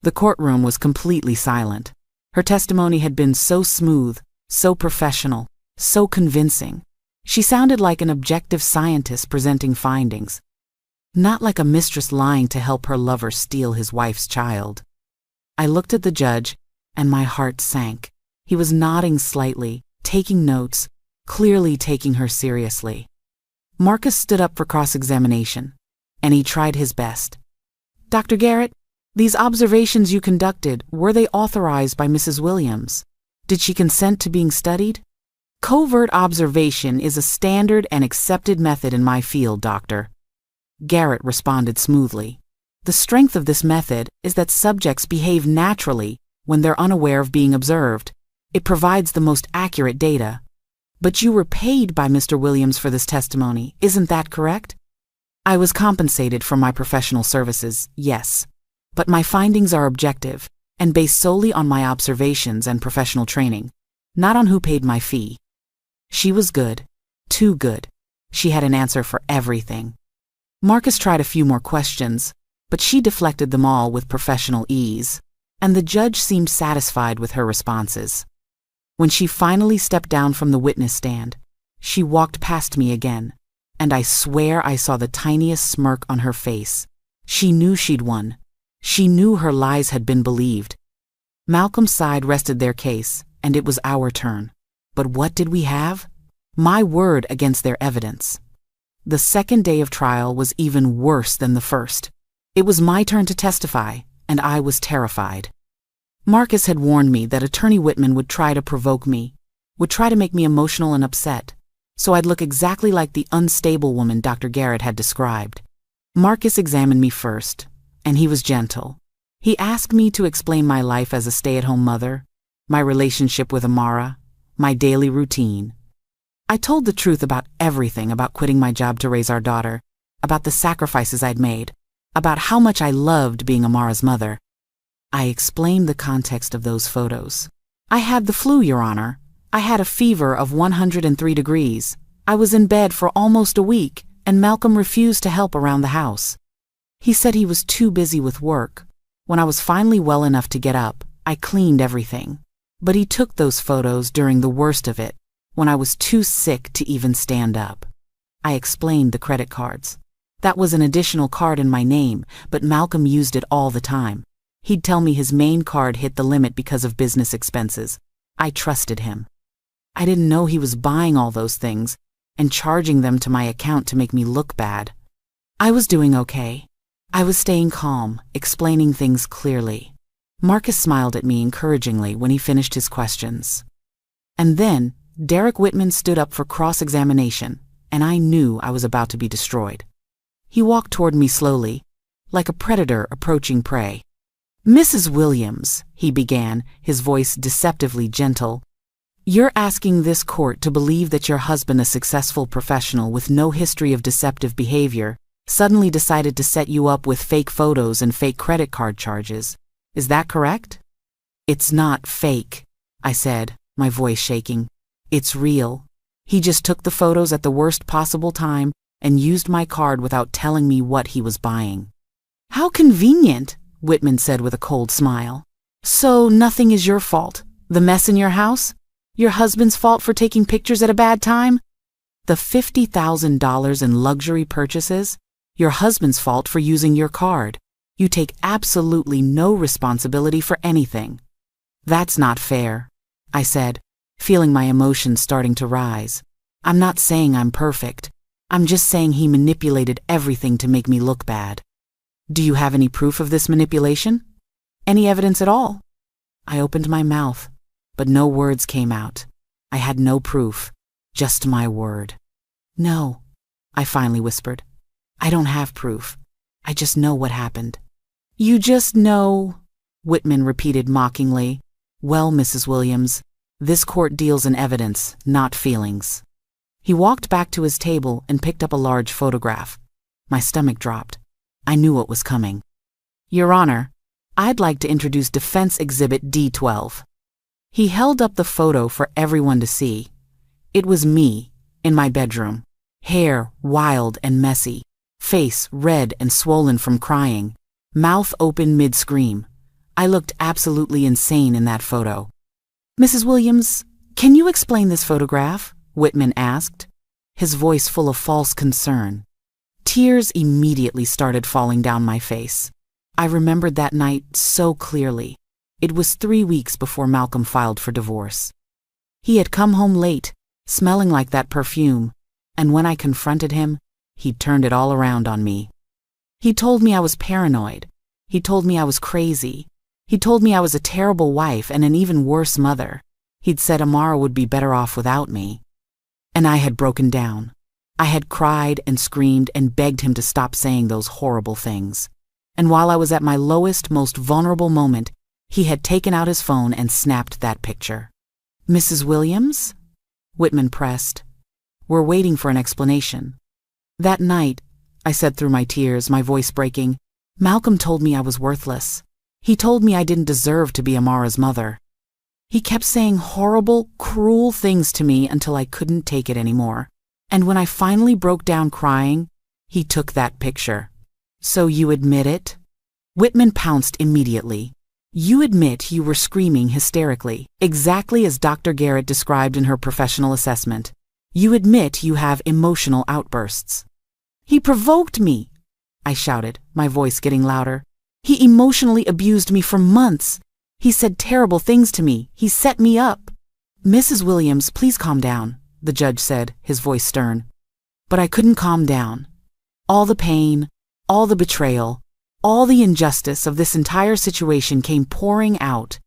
The courtroom was completely silent. Her testimony had been so smooth, so professional, so convincing. She sounded like an objective scientist presenting findings, not like a mistress lying to help her lover steal his wife's child. I looked at the judge, and my heart sank. He was nodding slightly, taking notes, clearly taking her seriously. Marcus stood up for cross-examination, and he tried his best. Dr. Garrett, these observations you conducted, were they authorized by Mrs. Williams? Did she consent to being studied? Covert observation is a standard and accepted method in my field, Doctor. Garrett responded smoothly. The strength of this method is that subjects behave naturally when they're unaware of being observed. It provides the most accurate data. But you were paid by Mr. Williams for this testimony, isn't that correct? I was compensated for my professional services, yes. But my findings are objective and based solely on my observations and professional training, not on who paid my fee. She was good, too good. She had an answer for everything. Marcus tried a few more questions, but she deflected them all with professional ease, and the judge seemed satisfied with her responses. When she finally stepped down from the witness stand, she walked past me again, and I swear I saw the tiniest smirk on her face. She knew she'd won. She knew her lies had been believed. Malcolm's side rested their case, and it was our turn. But what did we have? My word against their evidence. The second day of trial was even worse than the first. It was my turn to testify, and I was terrified. Marcus had warned me that Attorney Whitman would try to provoke me, would try to make me emotional and upset, so I'd look exactly like the unstable woman Dr. Garrett had described. Marcus examined me first, and he was gentle. He asked me to explain my life as a stay-at-home mother, my relationship with Amara, my daily routine. I told the truth about everything, about quitting my job to raise our daughter, about the sacrifices I'd made, about how much I loved being Amara's mother. I explained the context of those photos. I had the flu, Your Honor. I had a fever of 103 degrees. I was in bed for almost a week, and Malcolm refused to help around the house. He said he was too busy with work. When I was finally well enough to get up, I cleaned everything. But he took those photos during the worst of it, when I was too sick to even stand up. I explained the credit cards. That was an additional card in my name, but Malcolm used it all the time. He'd tell me his main card hit the limit because of business expenses. I trusted him. I didn't know he was buying all those things and charging them to my account to make me look bad. I was doing okay. I was staying calm, explaining things clearly. Marcus smiled at me encouragingly when he finished his questions. And then, Derek Whitman stood up for cross-examination, and I knew I was about to be destroyed. He walked toward me slowly, like a predator approaching prey. "Mrs. Williams," he began, his voice deceptively gentle, "you're asking this court to believe that your husband, a successful professional with no history of deceptive behavior, suddenly decided to set you up with fake photos and fake credit card charges. Is that correct?" "It's not fake," I said, my voice shaking. "It's real. He just took the photos at the worst possible time and used my card without telling me what he was buying." "How convenient," Whitman said with a cold smile. "So nothing is your fault? The mess in your house? Your husband's fault for taking pictures at a bad time? The $50,000 in luxury purchases? Your husband's fault for using your card. You take absolutely no responsibility for anything." "That's not fair," I said, feeling my emotions starting to rise. "I'm not saying I'm perfect. I'm just saying he manipulated everything to make me look bad." "Do you have any proof of this manipulation? Any evidence at all?" I opened my mouth, but no words came out. I had no proof, just my word. "No," I finally whispered. "I don't have proof. I just know what happened." "You just know," Whitman repeated mockingly. "Well, Mrs. Williams, this court deals in evidence, not feelings." He walked back to his table and picked up a large photograph. My stomach dropped. I knew what was coming. "Your Honor, I'd like to introduce Defense Exhibit D12. He held up the photo for everyone to see. It was me, in my bedroom. Hair wild and messy. Face red and swollen from crying. Mouth open mid-scream. I looked absolutely insane in that photo. "Mrs. Williams, can you explain this photograph?" Whitman asked, his voice full of false concern. Tears immediately started falling down my face. I remembered that night so clearly. It was 3 weeks before Malcolm filed for divorce. He had come home late, smelling like that perfume, and when I confronted him, he'd turned it all around on me. He told me I was paranoid. He told me I was crazy. He told me I was a terrible wife and an even worse mother. He'd said Amara would be better off without me. And I had broken down. I had cried and screamed and begged him to stop saying those horrible things. And while I was at my lowest, most vulnerable moment, he had taken out his phone and snapped that picture. "Mrs. Williams?" Whitman pressed. "We're waiting for an explanation." "That night," I said through my tears, my voice breaking, "Malcolm told me I was worthless. He told me I didn't deserve to be Amara's mother. He kept saying horrible, cruel things to me until I couldn't take it anymore. And when I finally broke down crying, he took that picture." "So you admit it?" Whitman pounced immediately. "You admit you were screaming hysterically, exactly as Dr. Garrett described in her professional assessment. You admit you have emotional outbursts." "He provoked me," I shouted, my voice getting louder. "He emotionally abused me for months. He said terrible things to me. He set me up." "Mrs. Williams, please calm down," the judge said, his voice stern. But I couldn't calm down. All the pain, all the betrayal, all the injustice of this entire situation came pouring out.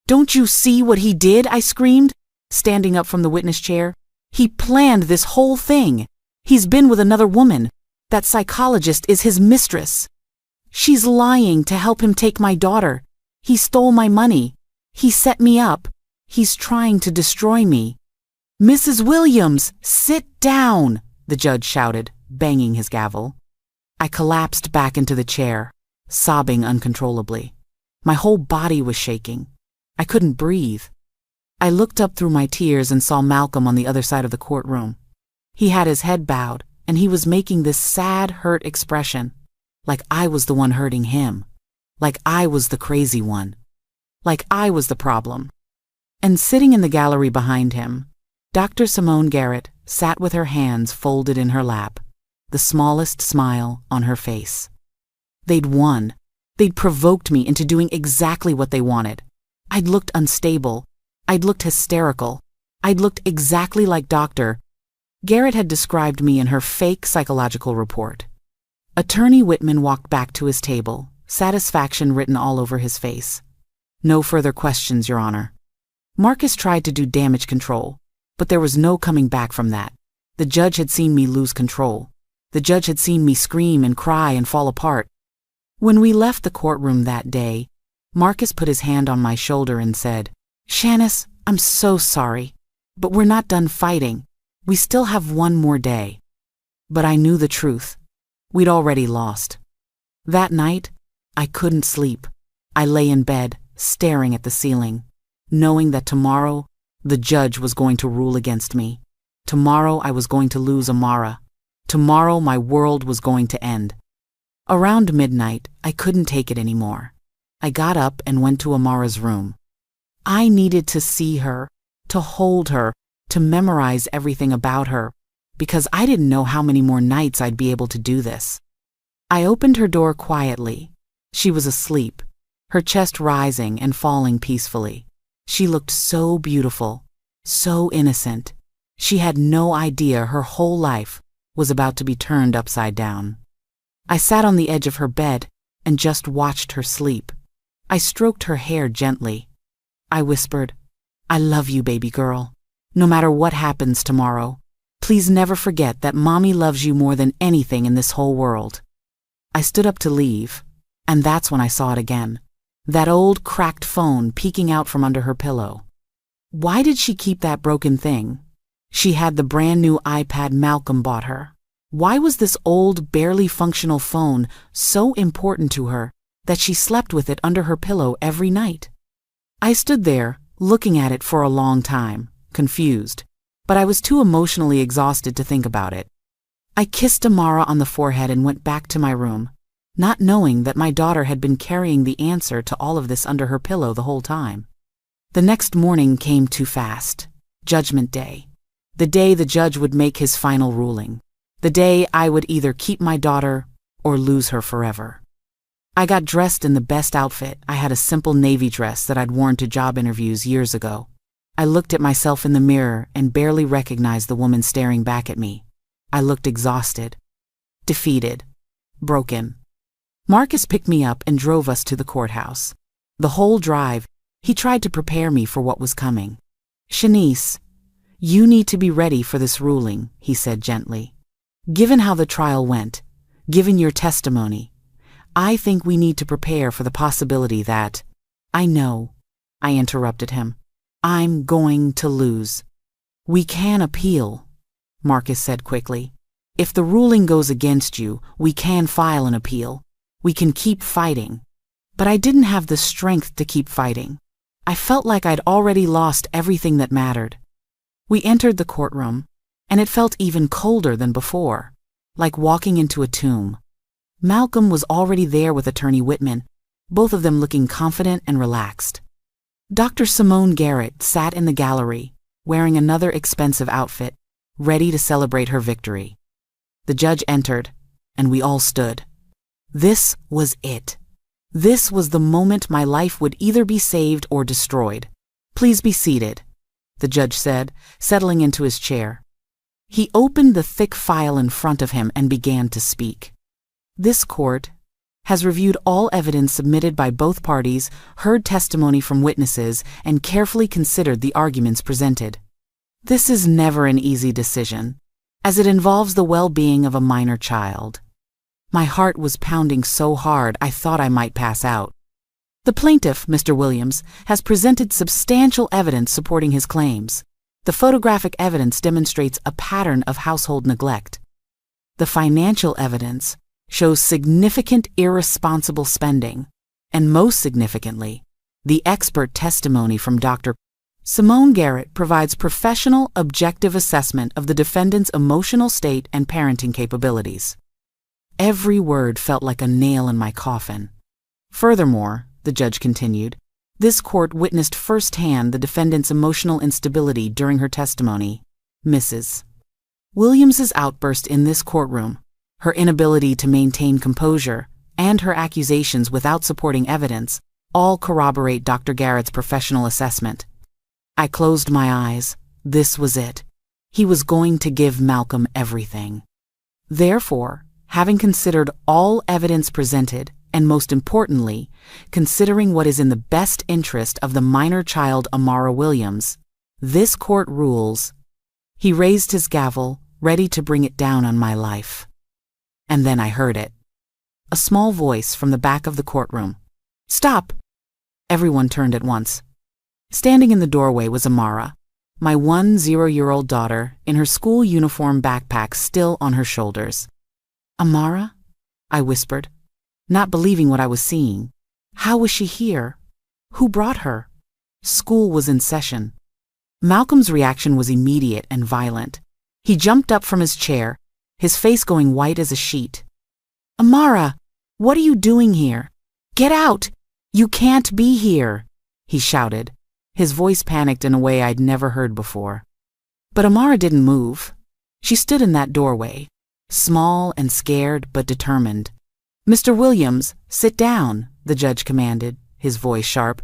"Don't you see what he did?" I screamed, standing up from the witness chair. "He planned this whole thing. He's been with another woman. That psychologist is his mistress. She's lying to help him take my daughter. He stole my money. He set me up. He's trying to destroy me." "Mrs. Williams, sit down," the judge shouted, banging his gavel. I collapsed back into the chair, sobbing uncontrollably. My whole body was shaking. I couldn't breathe. I looked up through my tears and saw Malcolm on the other side of the courtroom. He had his head bowed, and he was making this sad, hurt expression, like I was the one hurting him, like I was the crazy one, like I was the problem. And sitting in the gallery behind him, Dr. Simone Garrett sat with her hands folded in her lap, the smallest smile on her face. They'd won. They'd provoked me into doing exactly what they wanted. I'd looked unstable. I'd looked hysterical. I'd looked exactly like Dr. Garrett had described me in her fake psychological report. Attorney Whitman walked back to his table, satisfaction written all over his face. "No further questions, Your Honor." Marcus tried to do damage control, but there was no coming back from that. The judge had seen me lose control. The judge had seen me scream and cry and fall apart. When we left the courtroom that day, Marcus put his hand on my shoulder and said, "Shanice, I'm so sorry, but we're not done fighting. We still have one more day." But I knew the truth. We'd already lost. That night, I couldn't sleep. I lay in bed, staring at the ceiling, knowing that tomorrow, the judge was going to rule against me. Tomorrow I was going to lose Amara. Tomorrow my world was going to end. Around midnight, I couldn't take it anymore. I got up and went to Amara's room. I needed to see her, to hold her, to memorize everything about her, because I didn't know how many more nights I'd be able to do this. I opened her door quietly. She was asleep, her chest rising and falling peacefully. She looked so beautiful, so innocent. She had no idea her whole life was about to be turned upside down. I sat on the edge of her bed and just watched her sleep. I stroked her hair gently. I whispered, "I love you, baby girl. No matter what happens tomorrow, please never forget that Mommy loves you more than anything in this whole world." I stood up to leave, and that's when I saw it again. That old cracked phone peeking out from under her pillow. Why did she keep that broken thing? She had the brand new iPad Malcolm bought her. Why was this old, barely functional phone so important to her that she slept with it under her pillow every night? I stood there, looking at it for a long time, confused, but I was too emotionally exhausted to think about it. I kissed Amara on the forehead and went back to my room, not knowing that my daughter had been carrying the answer to all of this under her pillow the whole time. The next morning came too fast. Judgment Day. The day the judge would make his final ruling. The day I would either keep my daughter or lose her forever. I got dressed in the best outfit. I had a simple navy dress that I'd worn to job interviews years ago. I looked at myself in the mirror and barely recognized the woman staring back at me. I looked exhausted, defeated, broken. Marcus picked me up and drove us to the courthouse. The whole drive, he tried to prepare me for what was coming. "Shanice, you need to be ready for this ruling," he said gently. "Given how the trial went, given your testimony, I think we need to prepare for the possibility that—" "I know," I interrupted him. "I'm going to lose." "We can appeal," Marcus said quickly. "If the ruling goes against you, we can file an appeal. We can keep fighting." But I didn't have the strength to keep fighting. I felt like I'd already lost everything that mattered. We entered the courtroom, and it felt even colder than before, like walking into a tomb. Malcolm was already there with Attorney Whitman, both of them looking confident and relaxed. Dr. Simone Garrett sat in the gallery, wearing another expensive outfit, ready to celebrate her victory. The judge entered, and we all stood. This was it. This was the moment my life would either be saved or destroyed. "Please be seated," the judge said, settling into his chair. He opened the thick file in front of him and began to speak. "This court has reviewed all evidence submitted by both parties, heard testimony from witnesses, and carefully considered the arguments presented. This is never an easy decision, as it involves the well-being of a minor child." My heart was pounding so hard I thought I might pass out. "The plaintiff, Mr. Williams, has presented substantial evidence supporting his claims. The photographic evidence demonstrates a pattern of household neglect. The financial evidence shows significant irresponsible spending, and most significantly, the expert testimony from Dr. Simone Garrett provides professional, objective assessment of the defendant's emotional state and parenting capabilities." Every word felt like a nail in my coffin. "Furthermore," the judge continued, "this court witnessed firsthand the defendant's emotional instability during her testimony. Mrs. Williams's outburst in this courtroom, her inability to maintain composure, and her accusations without supporting evidence all corroborate Dr. Garrett's professional assessment." I closed my eyes. This was it. He was going to give Malcolm everything. Therefore, Having considered all evidence presented, and most importantly, considering what is in the best interest of the minor child Amara Williams, this court rules." He raised his gavel, ready to bring it down on my life. And then I heard it. A small voice from the back of the courtroom. "Stop!" Everyone turned at once. Standing in the doorway was Amara, my 10-year-old daughter, in her school uniform backpack still on her shoulders. "Amara?" I whispered, not believing what I was seeing. How was she here? Who brought her? School was in session. Malcolm's reaction was immediate and violent. He jumped up from his chair, his face going white as a sheet. "Amara, what are you doing here? Get out! You can't be here!" he shouted, his voice panicked in a way I'd never heard before. But Amara didn't move. She stood in that doorway, small and scared but determined. "Mr. Williams, sit down," the judge commanded, his voice sharp.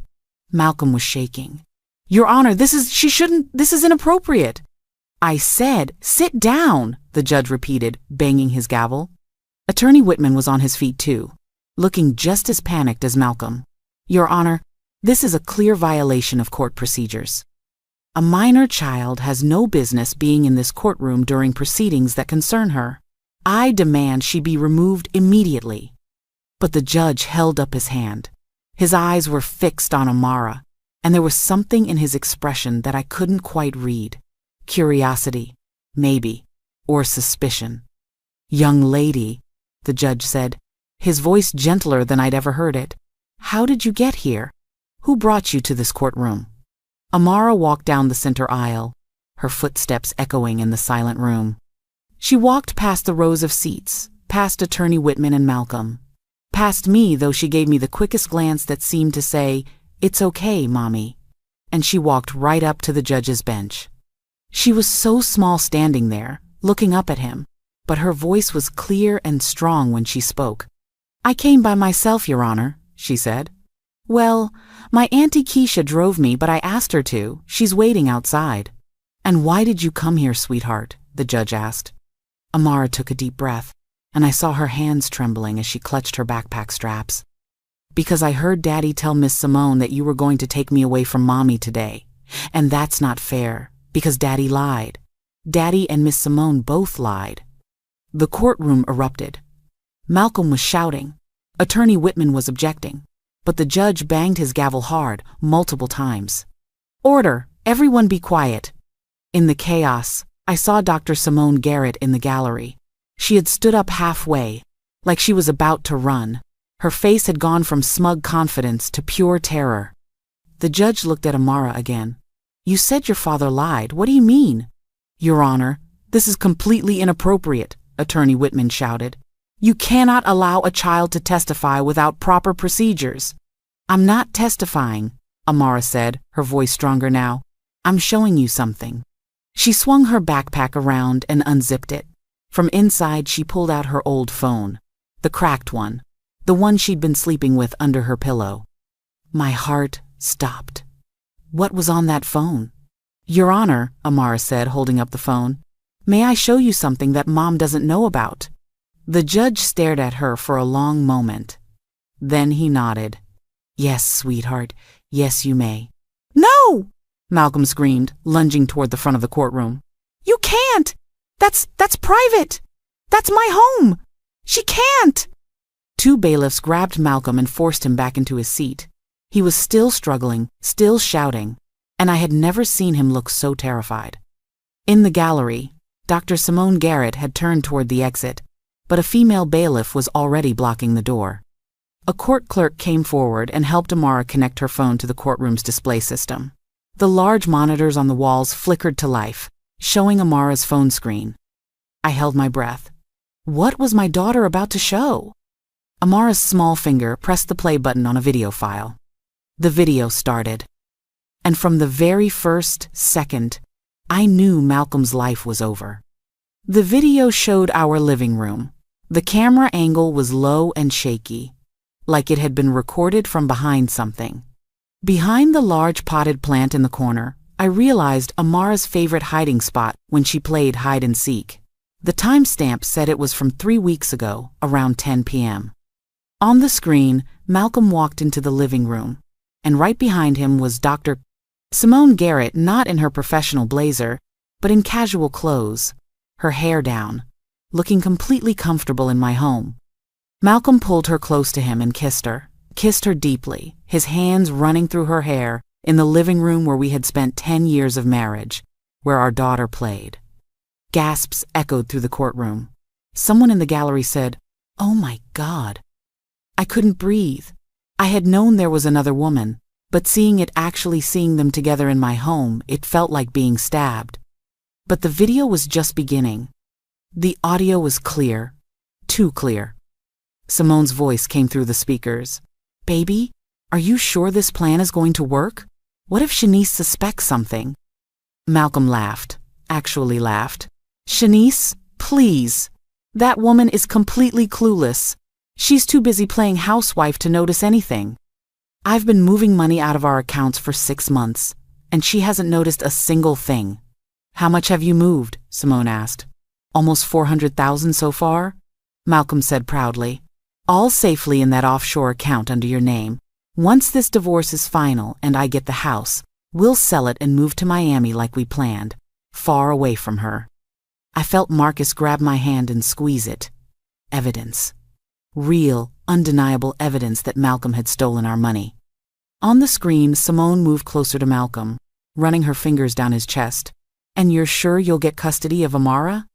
Malcolm was shaking. "Your Honor, this is inappropriate." "I said, sit down," the judge repeated, banging his gavel. Attorney Whitman was on his feet too, looking just as panicked as Malcolm. "Your Honor, this is a clear violation of court procedures. A minor child has no business being in this courtroom during proceedings that concern her. I demand she be removed immediately." But the judge held up his hand. His eyes were fixed on Amara, and there was something in his expression that I couldn't quite read. Curiosity, maybe, or suspicion. "Young lady," the judge said, his voice gentler than I'd ever heard it, "how did you get here? Who brought you to this courtroom?" Amara walked down the center aisle, her footsteps echoing in the silent room. She walked past the rows of seats, past Attorney Whitman and Malcolm, past me, though she gave me the quickest glance that seemed to say, "It's okay, Mommy," and she walked right up to the judge's bench. She was so small standing there, looking up at him, but her voice was clear and strong when she spoke. "I came by myself, Your Honor," she said. "Well, my Auntie Keisha drove me, but I asked her to. She's waiting outside." "And why did you come here, sweetheart?" the judge asked. Amara took a deep breath, and I saw her hands trembling as she clutched her backpack straps. "Because I heard Daddy tell Miss Simone that you were going to take me away from Mommy today, and that's not fair, because Daddy lied. Daddy and Miss Simone both lied." The courtroom erupted. Malcolm was shouting. Attorney Whitman was objecting, but the judge banged his gavel hard, multiple times. "Order! Everyone be quiet!" In the chaos, I saw Dr. Simone Garrett in the gallery. She had stood up halfway, like she was about to run. Her face had gone from smug confidence to pure terror. The judge looked at Amara again. "You said your father lied. What do you mean?" "Your Honor, this is completely inappropriate," Attorney Whitman shouted. "You cannot allow a child to testify without proper procedures." "I'm not testifying," Amara said, her voice stronger now. "I'm showing you something." She swung her backpack around and unzipped it. From inside, she pulled out her old phone, the cracked one, the one she'd been sleeping with under her pillow. My heart stopped. What was on that phone? "Your Honor," Amara said, holding up the phone, "may I show you something that Mom doesn't know about?" The judge stared at her for a long moment. Then he nodded. "Yes, sweetheart, yes you may." "No!" Malcolm screamed, lunging toward the front of the courtroom. "You can't! That's private! That's my home! She can't!" Two bailiffs grabbed Malcolm and forced him back into his seat. He was still struggling, still shouting, and I had never seen him look so terrified. In the gallery, Dr. Simone Garrett had turned toward the exit, but a female bailiff was already blocking the door. A court clerk came forward and helped Amara connect her phone to the courtroom's display system. The large monitors on the walls flickered to life, showing Amara's phone screen. I held my breath. What was my daughter about to show? Amara's small finger pressed the play button on a video file. The video started. And from the very first second, I knew Malcolm's life was over. The video showed our living room. The camera angle was low and shaky, like it had been recorded from behind something. Behind the large potted plant in the corner, I realized Amara's favorite hiding spot when she played hide and seek. The timestamp said it was from 3 weeks ago, around 10 p.m. On the screen, Malcolm walked into the living room, and right behind him was Dr. Simone Garrett, not in her professional blazer, but in casual clothes, her hair down, looking completely comfortable in my home. Malcolm pulled her close to him and kissed her deeply, his hands running through her hair, in the living room where we had spent 10 years of marriage, where our daughter played. Gasps echoed through the courtroom. Someone in the gallery said, "Oh my God." I couldn't breathe. I had known there was another woman, but seeing them together in my home, it felt like being stabbed. But the video was just beginning. The audio was clear, too clear. Simone's voice came through the speakers. "Baby, are you sure this plan is going to work? What if Shanice suspects something?" Malcolm laughed, actually laughed. "Shanice, please. That woman is completely clueless. She's too busy playing housewife to notice anything. I've been moving money out of our accounts for 6 months, and she hasn't noticed a single thing." "How much have you moved?" Simone asked. "Almost 400,000 so far," Malcolm said proudly. "All safely in that offshore account under your name. Once this divorce is final and I get the house, we'll sell it and move to Miami like we planned, far away from her." I felt Marcus grab my hand and squeeze it. Evidence. Real, undeniable evidence that Malcolm had stolen our money. On the screen, Simone moved closer to Malcolm, running her fingers down his chest. "And you're sure you'll get custody of Amara?"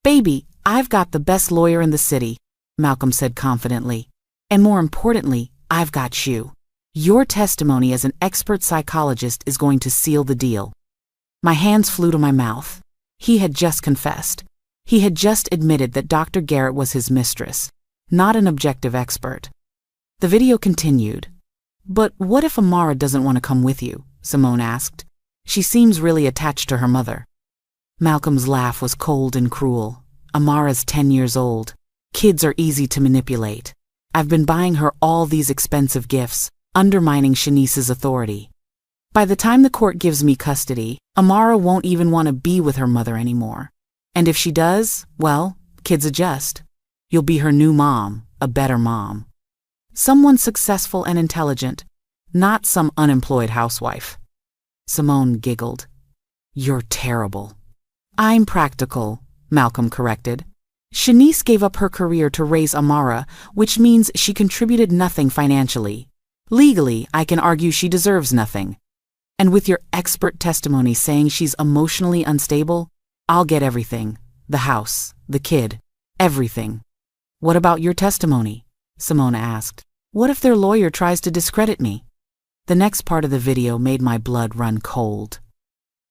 "Baby, I've got the best lawyer in the city," Malcolm said confidently. "And more importantly, I've got you. Your testimony as an expert psychologist is going to seal the deal." My hands flew to my mouth. He had just confessed. He had just admitted that Dr. Garrett was his mistress, not an objective expert. The video continued. "But what if Amara doesn't want to come with you?" Simone asked. "She seems really attached to her mother." Malcolm's laugh was cold and cruel. "Amara's 10 years old. Kids are easy to manipulate. I've been buying her all these expensive gifts, undermining Shanice's authority. By the time the court gives me custody, Amara won't even want to be with her mother anymore. And if she does, well, kids adjust. You'll be her new mom, a better mom. Someone successful and intelligent, not some unemployed housewife." Simone giggled. "You're terrible." "I'm practical," Malcolm corrected. "Shanice gave up her career to raise Amara, which means she contributed nothing financially. Legally, I can argue she deserves nothing. And with your expert testimony saying she's emotionally unstable, I'll get everything. The house, the kid, everything." "What about your testimony?" Simone asked. "What if their lawyer tries to discredit me?" The next part of the video made my blood run cold.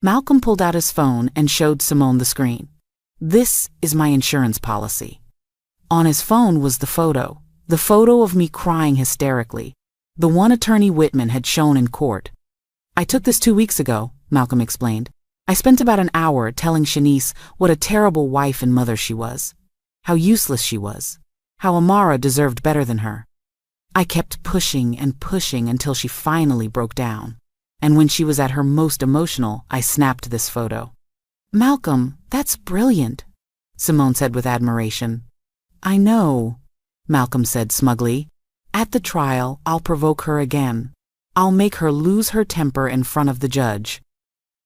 Malcolm pulled out his phone and showed Simone the screen. "This is my insurance policy." On his phone was the photo of me crying hysterically, the one Attorney Whitman had shown in court. "I took this 2 weeks ago," Malcolm explained. "I spent about an hour telling Shanice what a terrible wife and mother she was, how useless she was, how Amara deserved better than her. I kept pushing and pushing until she finally broke down. And when she was at her most emotional, I snapped this photo." "Malcolm, that's brilliant," Simone said with admiration. "I know," Malcolm said smugly. "At the trial, I'll provoke her again. I'll make her lose her temper in front of the judge.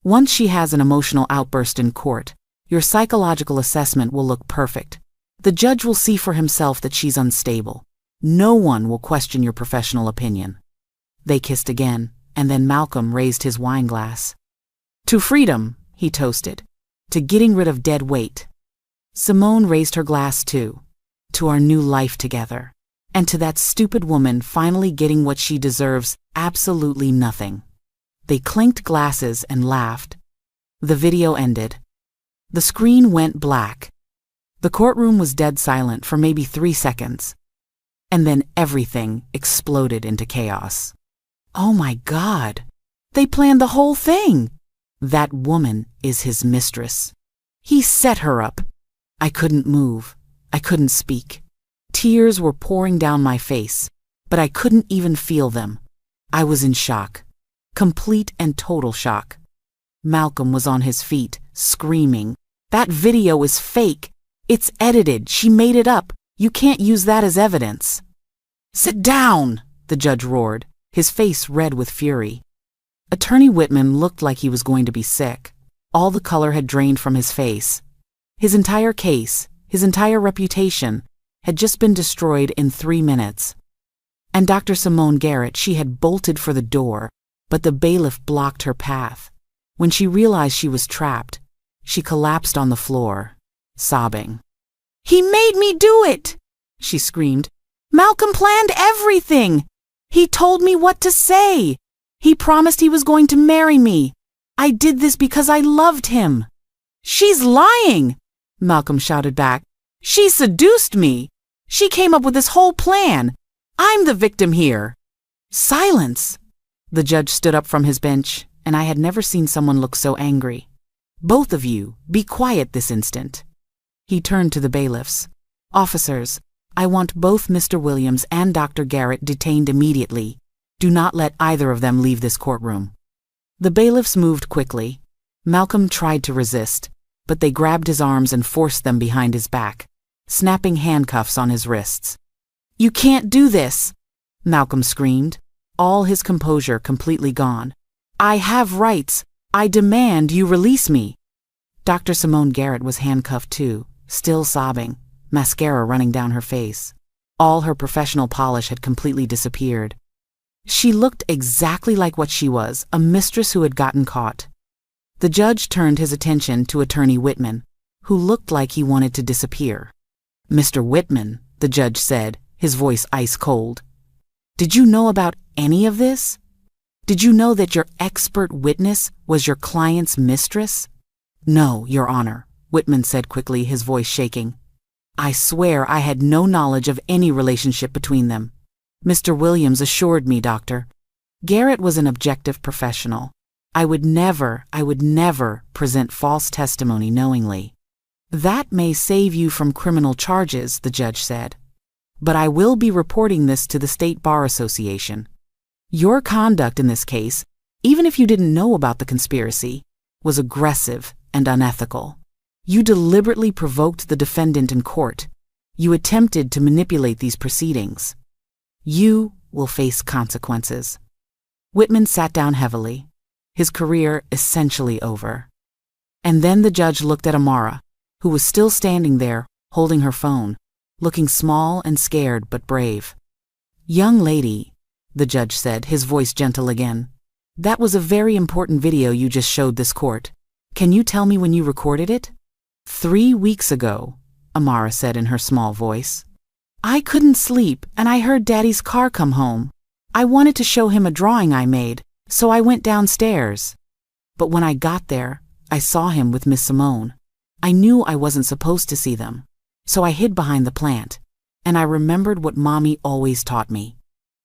Once she has an emotional outburst in court, your psychological assessment will look perfect. The judge will see for himself that she's unstable. No one will question your professional opinion." They kissed again, and then Malcolm raised his wine glass. "To freedom," he toasted. "To getting rid of dead weight." Simone raised her glass too. "To our new life together. And to that stupid woman finally getting what she deserves, absolutely nothing." They clinked glasses and laughed. The video ended. The screen went black. The courtroom was dead silent for maybe 3 seconds. And then everything exploded into chaos. "Oh my God! They planned the whole thing! That woman is his mistress. He set her up." I couldn't move. I couldn't speak. Tears were pouring down my face, but I couldn't even feel them. I was in shock. Complete and total shock. Malcolm was on his feet, screaming, "That video is fake! It's edited. She made it up. You can't use that as evidence." "Sit down!" the judge roared, his face red with fury. Attorney Whitman looked like he was going to be sick. All the color had drained from his face. His entire case, his entire reputation, had just been destroyed in 3 minutes. And Dr. Simone Garrett, she had bolted for the door, but the bailiff blocked her path. When she realized she was trapped, she collapsed on the floor, sobbing. "He made me do it!" she screamed. "Malcolm planned everything! He told me what to say! He promised he was going to marry me! I did this because I loved him!" "She's lying!" Malcolm shouted back. "She seduced me! She came up with this whole plan! I'm the victim here!" "Silence!" The judge stood up from his bench, and I had never seen someone look so angry. "Both of you, be quiet this instant." He turned to the bailiffs. "Officers, I want both Mr. Williams and Dr. Garrett detained immediately. Do not let either of them leave this courtroom." The bailiffs moved quickly. Malcolm tried to resist, but they grabbed his arms and forced them behind his back, snapping handcuffs on his wrists. "You can't do this!" Malcolm screamed, all his composure completely gone. "I have rights! I demand you release me!" Dr. Simone Garrett was handcuffed too, still sobbing, mascara running down her face. All her professional polish had completely disappeared. She looked exactly like what she was, a mistress who had gotten caught. The judge turned his attention to Attorney Whitman, who looked like he wanted to disappear. "Mr. Whitman," the judge said, his voice ice cold, "did you know about any of this? Did you know that your expert witness was your client's mistress?" "No, Your Honor," Whitman said quickly, his voice shaking. "I swear I had no knowledge of any relationship between them. Mr. Williams assured me, Doctor. Garrett was an objective professional. I would never present false testimony knowingly." "That may save you from criminal charges," the judge said. "But I will be reporting this to the State Bar Association. Your conduct in this case, even if you didn't know about the conspiracy, was aggressive and unethical. You deliberately provoked the defendant in court. You attempted to manipulate these proceedings. You will face consequences." Whitman sat down heavily, his career essentially over. And then the judge looked at Amara, who was still standing there, holding her phone, looking small and scared but brave. "Young lady," the judge said, his voice gentle again, "that was a very important video you just showed this court. Can you tell me when you recorded it?" 3 weeks ago, Amara said in her small voice. "I couldn't sleep and I heard Daddy's car come home. I wanted to show him a drawing I made, so I went downstairs. But when I got there, I saw him with Miss Simone. I knew I wasn't supposed to see them, so I hid behind the plant, and I remembered what Mommy always taught me."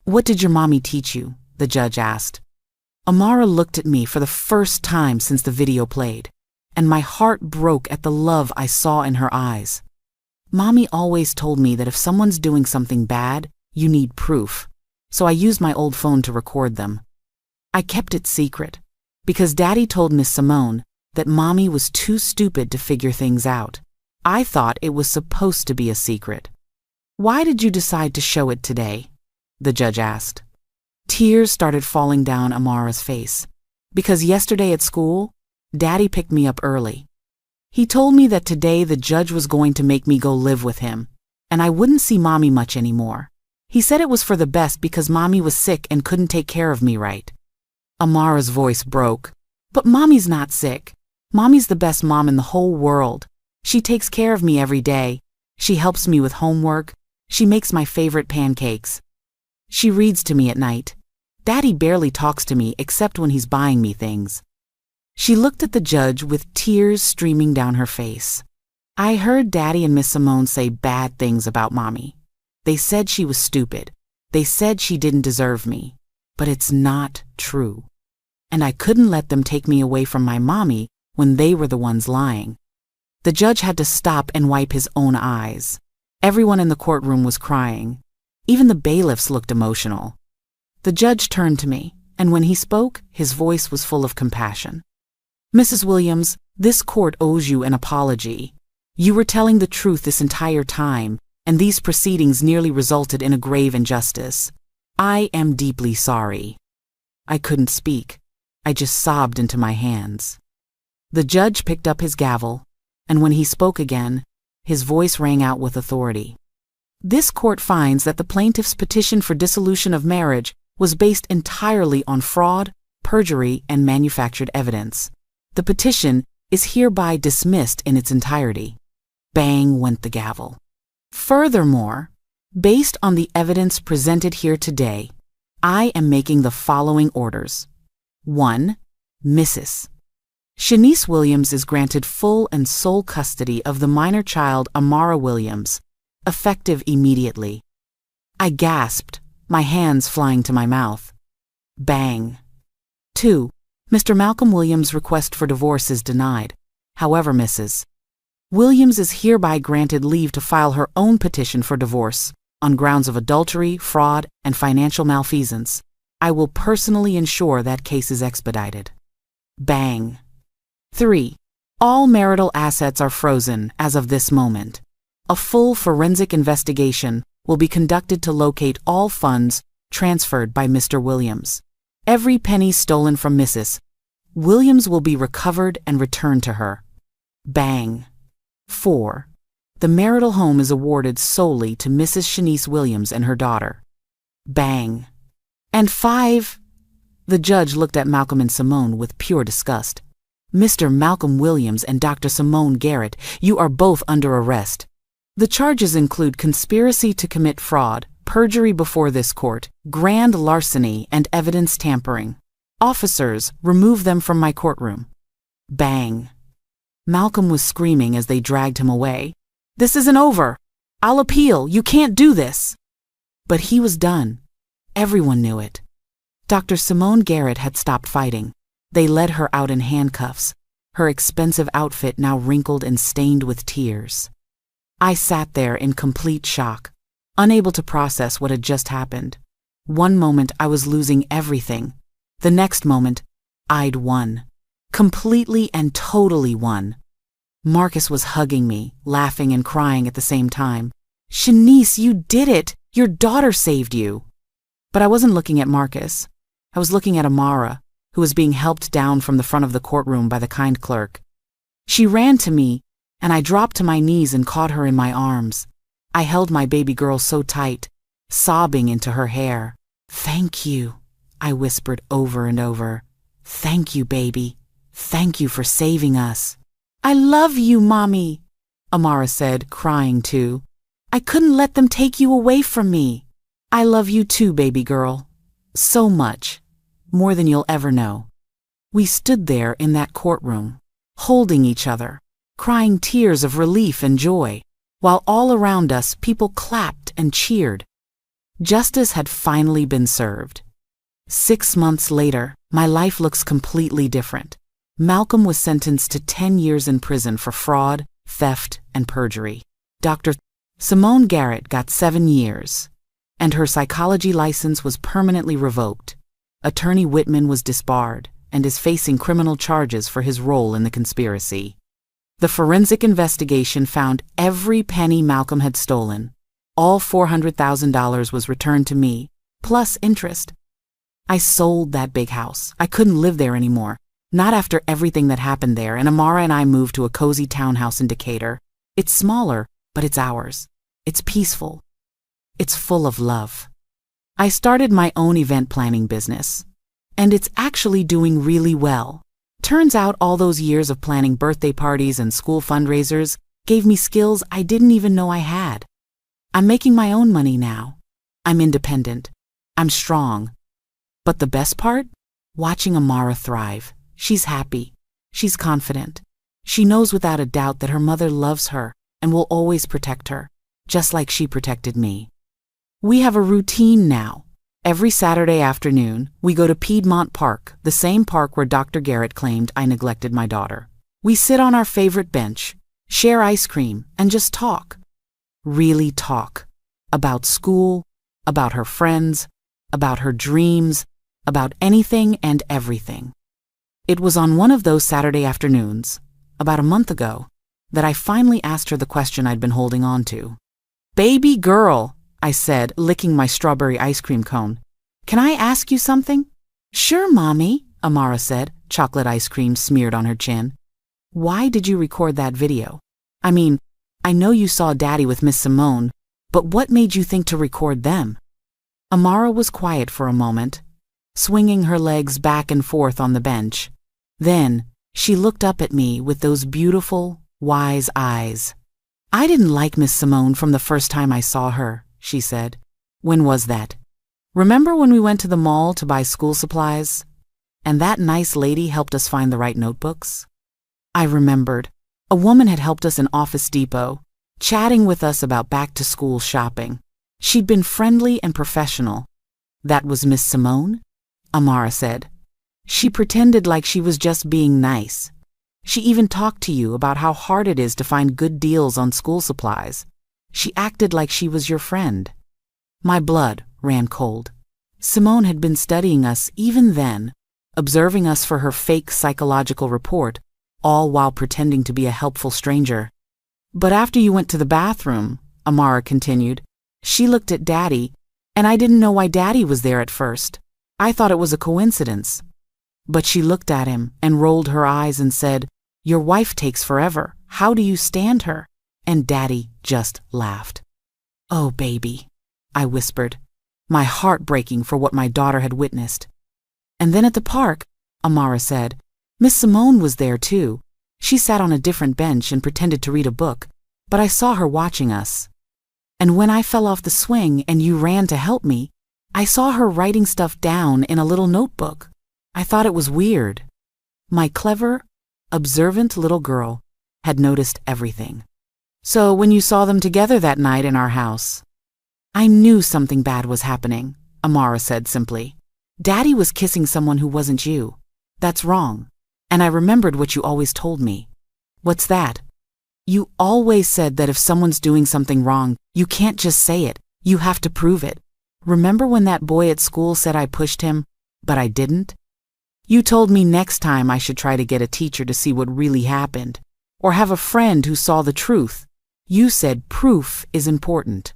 "What did your mommy teach you?" the judge asked. Amara looked at me for the first time since the video played, and my heart broke at the love I saw in her eyes. "Mommy always told me that if someone's doing something bad, you need proof, so I used my old phone to record them. I kept it secret, because Daddy told Miss Simone that Mommy was too stupid to figure things out. I thought it was supposed to be a secret." "Why did you decide to show it today?" the judge asked. Tears started falling down Amara's face. "Because yesterday at school, Daddy picked me up early. He told me that today the judge was going to make me go live with him, and I wouldn't see Mommy much anymore. He said it was for the best because Mommy was sick and couldn't take care of me right." Amara's voice broke. "But Mommy's not sick. Mommy's the best mom in the whole world. She takes care of me every day. She helps me with homework. She makes my favorite pancakes. She reads to me at night. Daddy barely talks to me except when he's buying me things." She looked at the judge with tears streaming down her face. "I heard Daddy and Miss Simone say bad things about Mommy. They said she was stupid. They said she didn't deserve me. But it's not true. And I couldn't let them take me away from my Mommy when they were the ones lying." The judge had to stop and wipe his own eyes. Everyone in the courtroom was crying. Even the bailiffs looked emotional. The judge turned to me, and when he spoke, his voice was full of compassion. "Mrs. Williams, this court owes you an apology. You were telling the truth this entire time, and these proceedings nearly resulted in a grave injustice. I am deeply sorry." I couldn't speak. I just sobbed into my hands. The judge picked up his gavel, and when he spoke again, his voice rang out with authority. "This court finds that the plaintiff's petition for dissolution of marriage was based entirely on fraud, perjury, and manufactured evidence. The petition is hereby dismissed in its entirety." Bang went the gavel. "Furthermore, based on the evidence presented here today, I am making the following orders. 1. Mrs. Shanice Williams is granted full and sole custody of the minor child Amara Williams, effective immediately." I gasped, my hands flying to my mouth. Bang. 2. Mr. Malcolm Williams' request for divorce is denied. However, Mrs. Williams is hereby granted leave to file her own petition for divorce on grounds of adultery, fraud, and financial malfeasance. I will personally ensure that case is expedited. Bang. 3. All marital assets are frozen as of this moment. A full forensic investigation will be conducted to locate all funds transferred by Mr. Williams. Every penny stolen from Mrs. Williams will be recovered and returned to her. Bang. 4. The marital home is awarded solely to Mrs. Shanice Williams and her daughter. Bang. And 5. The judge looked at Malcolm and Simone with pure disgust. "Mr. Malcolm Williams and Dr. Simone Garrett, you are both under arrest. The charges include conspiracy to commit fraud, perjury before this court, grand larceny, and evidence tampering. Officers, remove them from my courtroom." Bang. Malcolm was screaming as they dragged him away. "This isn't over. I'll appeal. You can't do this." But he was done. Everyone knew it. Dr. Simone Garrett had stopped fighting. They led her out in handcuffs, her expensive outfit now wrinkled and stained with tears. I sat there in complete shock, unable to process what had just happened. One moment I was losing everything. The next moment, I'd won. Completely and totally won. Marcus was hugging me, laughing and crying at the same time. "Shanice, you did it! Your daughter saved you!" But I wasn't looking at Marcus. I was looking at Amara, who was being helped down from the front of the courtroom by the kind clerk. She ran to me, and I dropped to my knees and caught her in my arms. I held my baby girl so tight, sobbing into her hair. "Thank you," I whispered over and over. "Thank you, baby. Thank you for saving us." "I love you, Mommy," Amara said, crying too. "I couldn't let them take you away from me." "I love you too, baby girl. So much. More than you'll ever know." We stood there in that courtroom, holding each other, crying tears of relief and joy, while all around us people clapped and cheered. Justice had finally been served. 6 months later, my life looks completely different. Malcolm was sentenced to 10 years in prison for fraud, theft, and perjury. Dr. Simone Garrett got 7 years, and her psychology license was permanently revoked. Attorney Whitman was disbarred and is facing criminal charges for his role in the conspiracy. The forensic investigation found every penny Malcolm had stolen. All $400,000 was returned to me, plus interest. I sold that big house. I couldn't live there anymore. Not after everything that happened there, and Amara and I moved to a cozy townhouse in Decatur. It's smaller, but it's ours. It's peaceful. It's full of love. I started my own event planning business, and it's actually doing really well. Turns out all those years of planning birthday parties and school fundraisers gave me skills I didn't even know I had. I'm making my own money now. I'm independent. I'm strong. But the best part? Watching Amara thrive. She's happy. She's confident. She knows without a doubt that her mother loves her and will always protect her, just like she protected me. We have a routine now. Every Saturday afternoon, we go to Piedmont Park, the same park where Dr. Garrett claimed I neglected my daughter. We sit on our favorite bench, share ice cream, and just talk. Really talk. About school, about her friends, about her dreams, about anything and everything. It was on one of those Saturday afternoons, about a month ago, that I finally asked her the question I'd been holding on to. "Baby girl," I said, licking my strawberry ice cream cone. "Can I ask you something?" "Sure, Mommy," Amara said, chocolate ice cream smeared on her chin. "Why did you record that video? I mean, I know you saw Daddy with Miss Simone, but what made you think to record them?" Amara was quiet for a moment, swinging her legs back and forth on the bench. Then, she looked up at me with those beautiful, wise eyes. "I didn't like Miss Simone from the first time I saw her," she said. "When was that? Remember when we went to the mall to buy school supplies? And that nice lady helped us find the right notebooks?" I remembered. A woman had helped us in Office Depot, chatting with us about back-to-school shopping. She'd been friendly and professional. "That was Miss Simone?" Amara said. "She pretended like she was just being nice. She even talked to you about how hard it is to find good deals on school supplies. She acted like she was your friend." My blood ran cold. Simone had been studying us even then, observing us for her fake psychological report, all while pretending to be a helpful stranger. "But after you went to the bathroom," Amara continued, "she looked at Daddy, and I didn't know why Daddy was there at first. I thought it was a coincidence. But she looked at him and rolled her eyes and said, 'Your wife takes forever. How do you stand her?' And Daddy just laughed." "Oh, baby," I whispered, my heart breaking for what my daughter had witnessed. "And then at the park," Amara said, "Miss Simone was there too. She sat on a different bench and pretended to read a book, but I saw her watching us. And when I fell off the swing and you ran to help me, I saw her writing stuff down in a little notebook. I thought it was weird." My clever, observant little girl had noticed everything. "So when you saw them together that night in our house?" "I knew something bad was happening," Amara said simply. "Daddy was kissing someone who wasn't you. That's wrong. And I remembered what you always told me." "What's that?" "You always said that if someone's doing something wrong, you can't just say it. You have to prove it. Remember when that boy at school said I pushed him, but I didn't? You told me next time I should try to get a teacher to see what really happened, or have a friend who saw the truth. You said proof is important."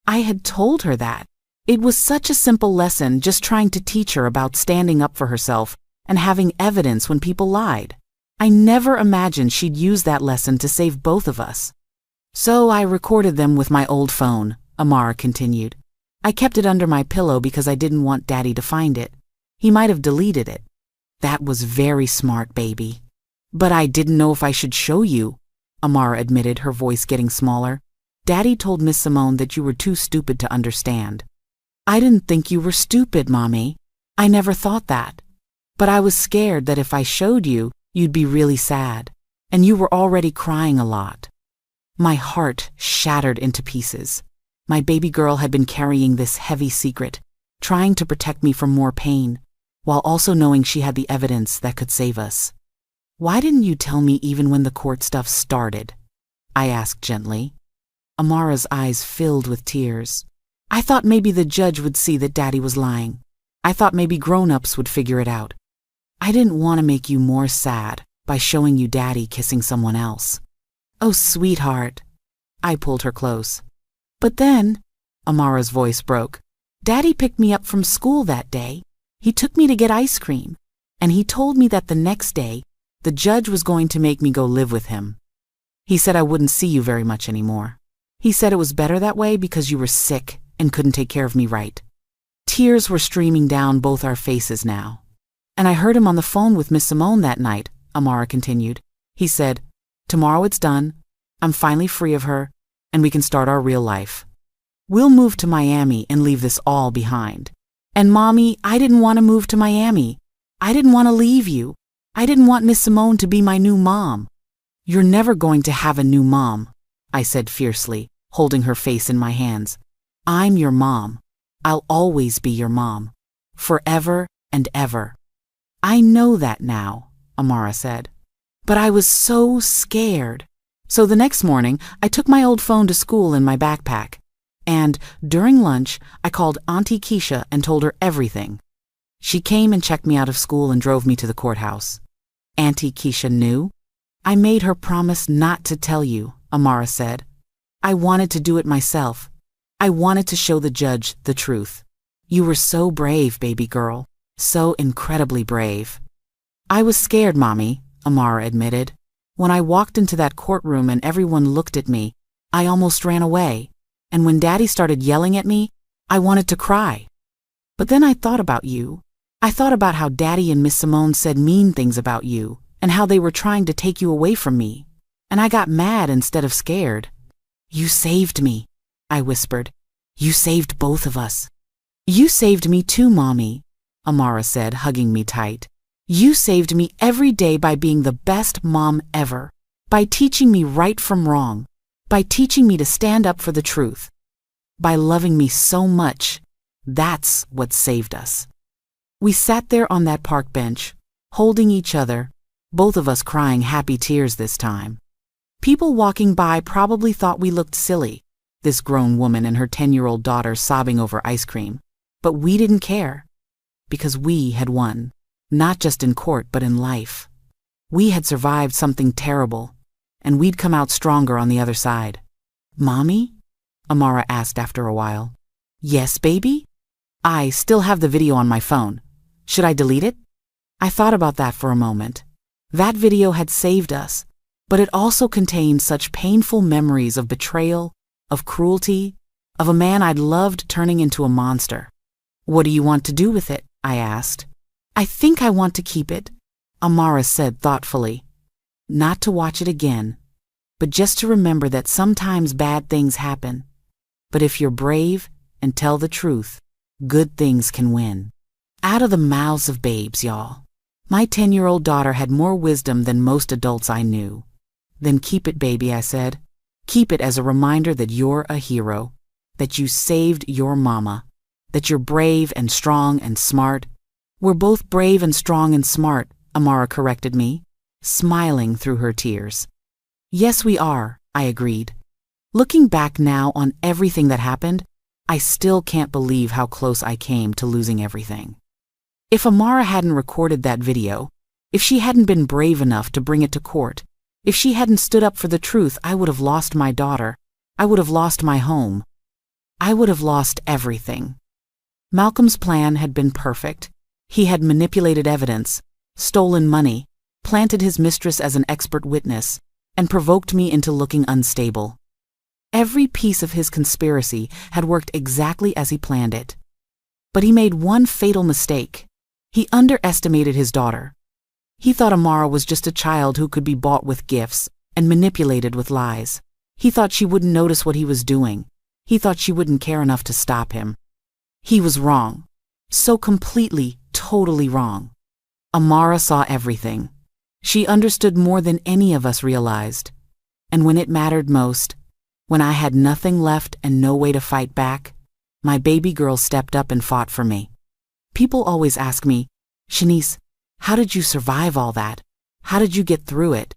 I had told her that. It was such a simple lesson, just trying to teach her about standing up for herself and having evidence when people lied. I never imagined she'd use that lesson to save both of us. "So I recorded them with my old phone," Amara continued. "I kept it under my pillow because I didn't want Daddy to find it. He might have deleted it." "That was very smart, baby." "But I didn't know if I should show you," Amara admitted, her voice getting smaller. "Daddy told Miss Simone that you were too stupid to understand." "I didn't think you were stupid, Mommy. I never thought that. But I was scared that if I showed you, you'd be really sad. And you were already crying a lot." My heart shattered into pieces. My baby girl had been carrying this heavy secret, trying to protect me from more pain, while also knowing she had the evidence that could save us. "Why didn't you tell me even when the court stuff started?" I asked gently. Amara's eyes filled with tears. "I thought maybe the judge would see that Daddy was lying. I thought maybe grown-ups would figure it out. I didn't want to make you more sad by showing you Daddy kissing someone else." "Oh, sweetheart." I pulled her close. "But then," Amara's voice broke, "Daddy picked me up from school that day. He took me to get ice cream, and he told me that the next day, the judge was going to make me go live with him. He said I wouldn't see you very much anymore. He said it was better that way because you were sick and couldn't take care of me right." Tears were streaming down both our faces now. "And I heard him on the phone with Miss Simone that night," Amara continued. "He said, 'Tomorrow it's done. I'm finally free of her, and we can start our real life. We'll move to Miami and leave this all behind.' And Mommy, I didn't want to move to Miami. I didn't want to leave you. I didn't want Miss Simone to be my new mom." "You're never going to have a new mom," I said fiercely, holding her face in my hands. "I'm your mom. I'll always be your mom. Forever and ever." "I know that now," Amara said. "But I was so scared. So the next morning, I took my old phone to school in my backpack. And during lunch, I called Auntie Keisha and told her everything. She came and checked me out of school and drove me to the courthouse. Auntie Keisha knew. I made her promise not to tell you, Amara said. I wanted to do it myself. I wanted to show the judge the truth. You were so brave, baby girl. So incredibly brave. I was scared, Mommy, Amara admitted. When I walked into that courtroom and everyone looked at me, I almost ran away. And when Daddy started yelling at me, I wanted to cry. But then I thought about you. I thought about how Daddy and Miss Simone said mean things about you, and how they were trying to take you away from me. And I got mad instead of scared. You saved me, I whispered. You saved both of us. You saved me too, Mommy, Amara said, hugging me tight. You saved me every day by being the best mom ever, by teaching me right from wrong, by teaching me to stand up for the truth, by loving me so much. That's what saved us. We sat there on that park bench, holding each other, both of us crying happy tears this time. People walking by probably thought we looked silly, this grown woman and her 10-year-old daughter sobbing over ice cream. But we didn't care, because we had won, not just in court but in life. We had survived something terrible, and we'd come out stronger on the other side. Mommy? Amara asked after a while. Yes, baby? I still have the video on my phone. Should I delete it? I thought about that for a moment. That video had saved us, but it also contained such painful memories of betrayal, of cruelty, of a man I'd loved turning into a monster. What do you want to do with it? I asked. I think I want to keep it, Amara said thoughtfully. Not to watch it again, but just to remember that sometimes bad things happen. But if you're brave and tell the truth, good things can win. Out of the mouths of babes, y'all. My 10-year-old daughter had more wisdom than most adults I knew. Then keep it, baby, I said. Keep it as a reminder that you're a hero, that you saved your mama, that you're brave and strong and smart. We're both brave and strong and smart, Amara corrected me, smiling through her tears. Yes, we are, I agreed. Looking back now on everything that happened, I still can't believe how close I came to losing everything. If Amara hadn't recorded that video, if she hadn't been brave enough to bring it to court, if she hadn't stood up for the truth, I would have lost my daughter. I would have lost my home. I would have lost everything. Malcolm's plan had been perfect. He had manipulated evidence, stolen money, planted his mistress as an expert witness, and provoked me into looking unstable. Every piece of his conspiracy had worked exactly as he planned it. But he made one fatal mistake. He underestimated his daughter. He thought Amara was just a child who could be bought with gifts and manipulated with lies. He thought she wouldn't notice what he was doing. He thought she wouldn't care enough to stop him. He was wrong. So completely, totally wrong. Amara saw everything. She understood more than any of us realized. And when it mattered most, when I had nothing left and no way to fight back, my baby girl stepped up and fought for me. People always ask me, Shanice, how did you survive all that? How did you get through it?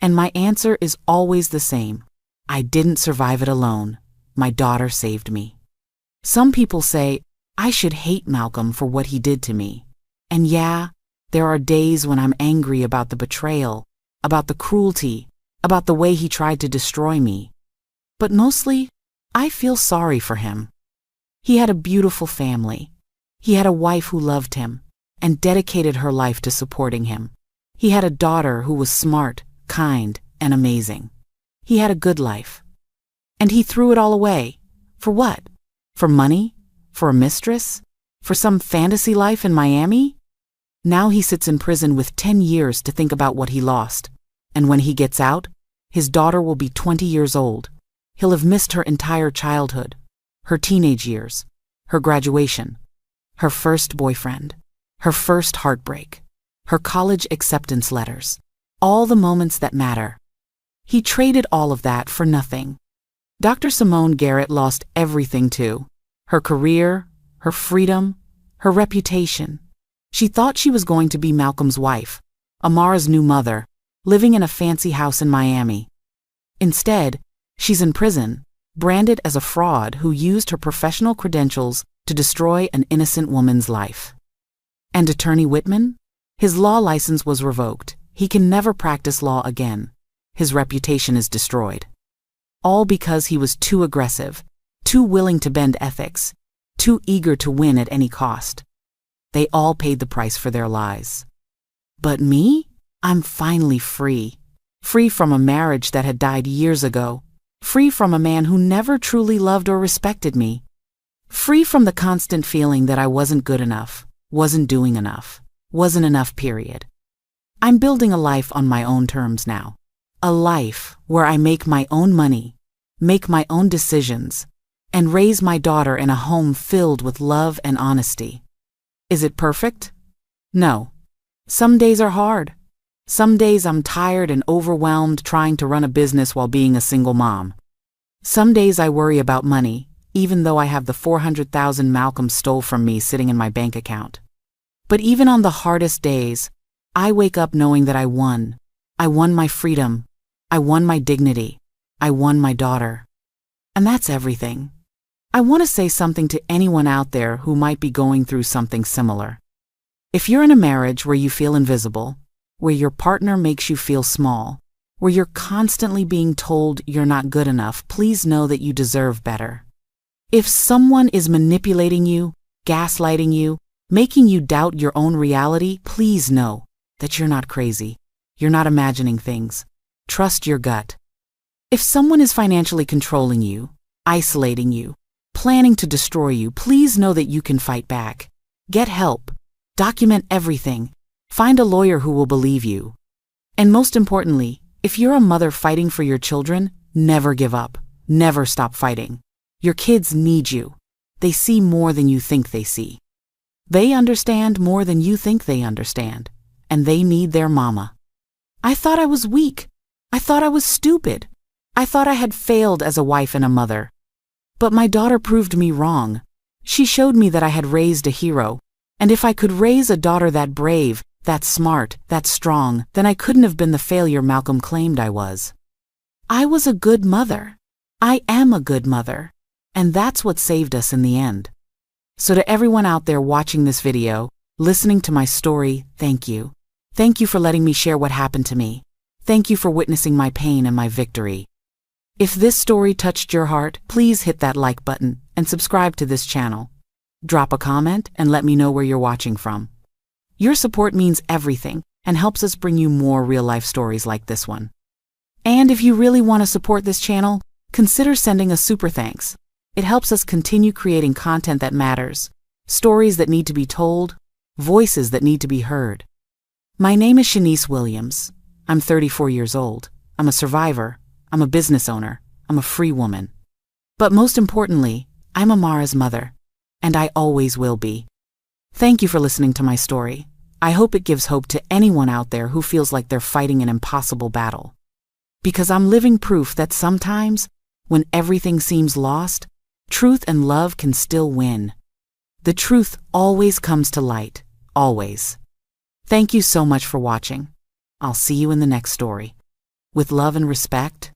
And my answer is always the same. I didn't survive it alone. My daughter saved me. Some people say, I should hate Malcolm for what he did to me. And yeah, there are days when I'm angry about the betrayal, about the cruelty, about the way he tried to destroy me. But mostly, I feel sorry for him. He had a beautiful family. He had a wife who loved him and dedicated her life to supporting him. He had a daughter who was smart, kind, and amazing. He had a good life. And he threw it all away. For what? For money? For a mistress? For some fantasy life in Miami? Now he sits in prison with 10 years to think about what he lost. And when he gets out, his daughter will be 20 years old. He'll have missed her entire childhood, her teenage years, her graduation, her first boyfriend, her first heartbreak, her college acceptance letters, all the moments that matter. He traded all of that for nothing. Dr. Simone Garrett lost everything too. Her career, her freedom, her reputation. She thought she was going to be Malcolm's wife, Amara's new mother, living in a fancy house in Miami. Instead, she's in prison, branded as a fraud who used her professional credentials to destroy an innocent woman's life. And Attorney Whitman? His law license was revoked. he can never practice law again. His reputation is destroyed. All because he was too aggressive, too willing to bend ethics, too eager to win at any cost. They all paid the price for their lies. But me? I'm finally free. Free from a marriage that had died years ago. Free from a man who never truly loved or respected me. Free from the constant feeling that I wasn't good enough, wasn't doing enough, wasn't enough, period. I'm building a life on my own terms now. A life where I make my own money, make my own decisions, and raise my daughter in a home filled with love and honesty. Is it perfect? No. Some days are hard. Some days I'm tired and overwhelmed trying to run a business while being a single mom. Some days I worry about money, even though I have the $400,000 Malcolm stole from me sitting in my bank account. But even on the hardest days, I wake up knowing that I won. I won my freedom. I won my dignity. I won my daughter. And that's everything. I want to say something to anyone out there who might be going through something similar. If you're in a marriage where you feel invisible, where your partner makes you feel small, where you're constantly being told you're not good enough, please know that you deserve better. If someone is manipulating you, gaslighting you, making you doubt your own reality, please know that you're not crazy. You're not imagining things. Trust your gut. If someone is financially controlling you, isolating you, planning to destroy you, please know that you can fight back. Get help. Document everything. Find a lawyer who will believe you. And most importantly, if you're a mother fighting for your children, never give up. Never stop fighting. Your kids need you. They see more than you think they see. They understand more than you think they understand. And they need their mama. I thought I was weak. I thought I was stupid. I thought I had failed as a wife and a mother. But my daughter proved me wrong. She showed me that I had raised a hero. And if I could raise a daughter that brave, that smart, that strong, then I couldn't have been the failure Malcolm claimed I was. I was a good mother. I am a good mother. And that's what saved us in the end. So to everyone out there watching this video, listening to my story, thank you. Thank you for letting me share what happened to me. Thank you for witnessing my pain and my victory. If this story touched your heart, please hit that like button and subscribe to this channel. Drop a comment and let me know where you're watching from. Your support means everything and helps us bring you more real-life stories like this one. And if you really want to support this channel, consider sending a super thanks. It helps us continue creating content that matters, stories that need to be told, voices that need to be heard. My name is Shanice Williams. I'm 34 years old. I'm a survivor. I'm a business owner. I'm a free woman. But most importantly, I'm Amara's mother, and I always will be. Thank you for listening to my story. I hope it gives hope to anyone out there who feels like they're fighting an impossible battle. Because I'm living proof that sometimes, when everything seems lost, truth and love can still win. The truth always comes to light, always. Thank you so much for watching. I'll see you in the next story. With love and respect,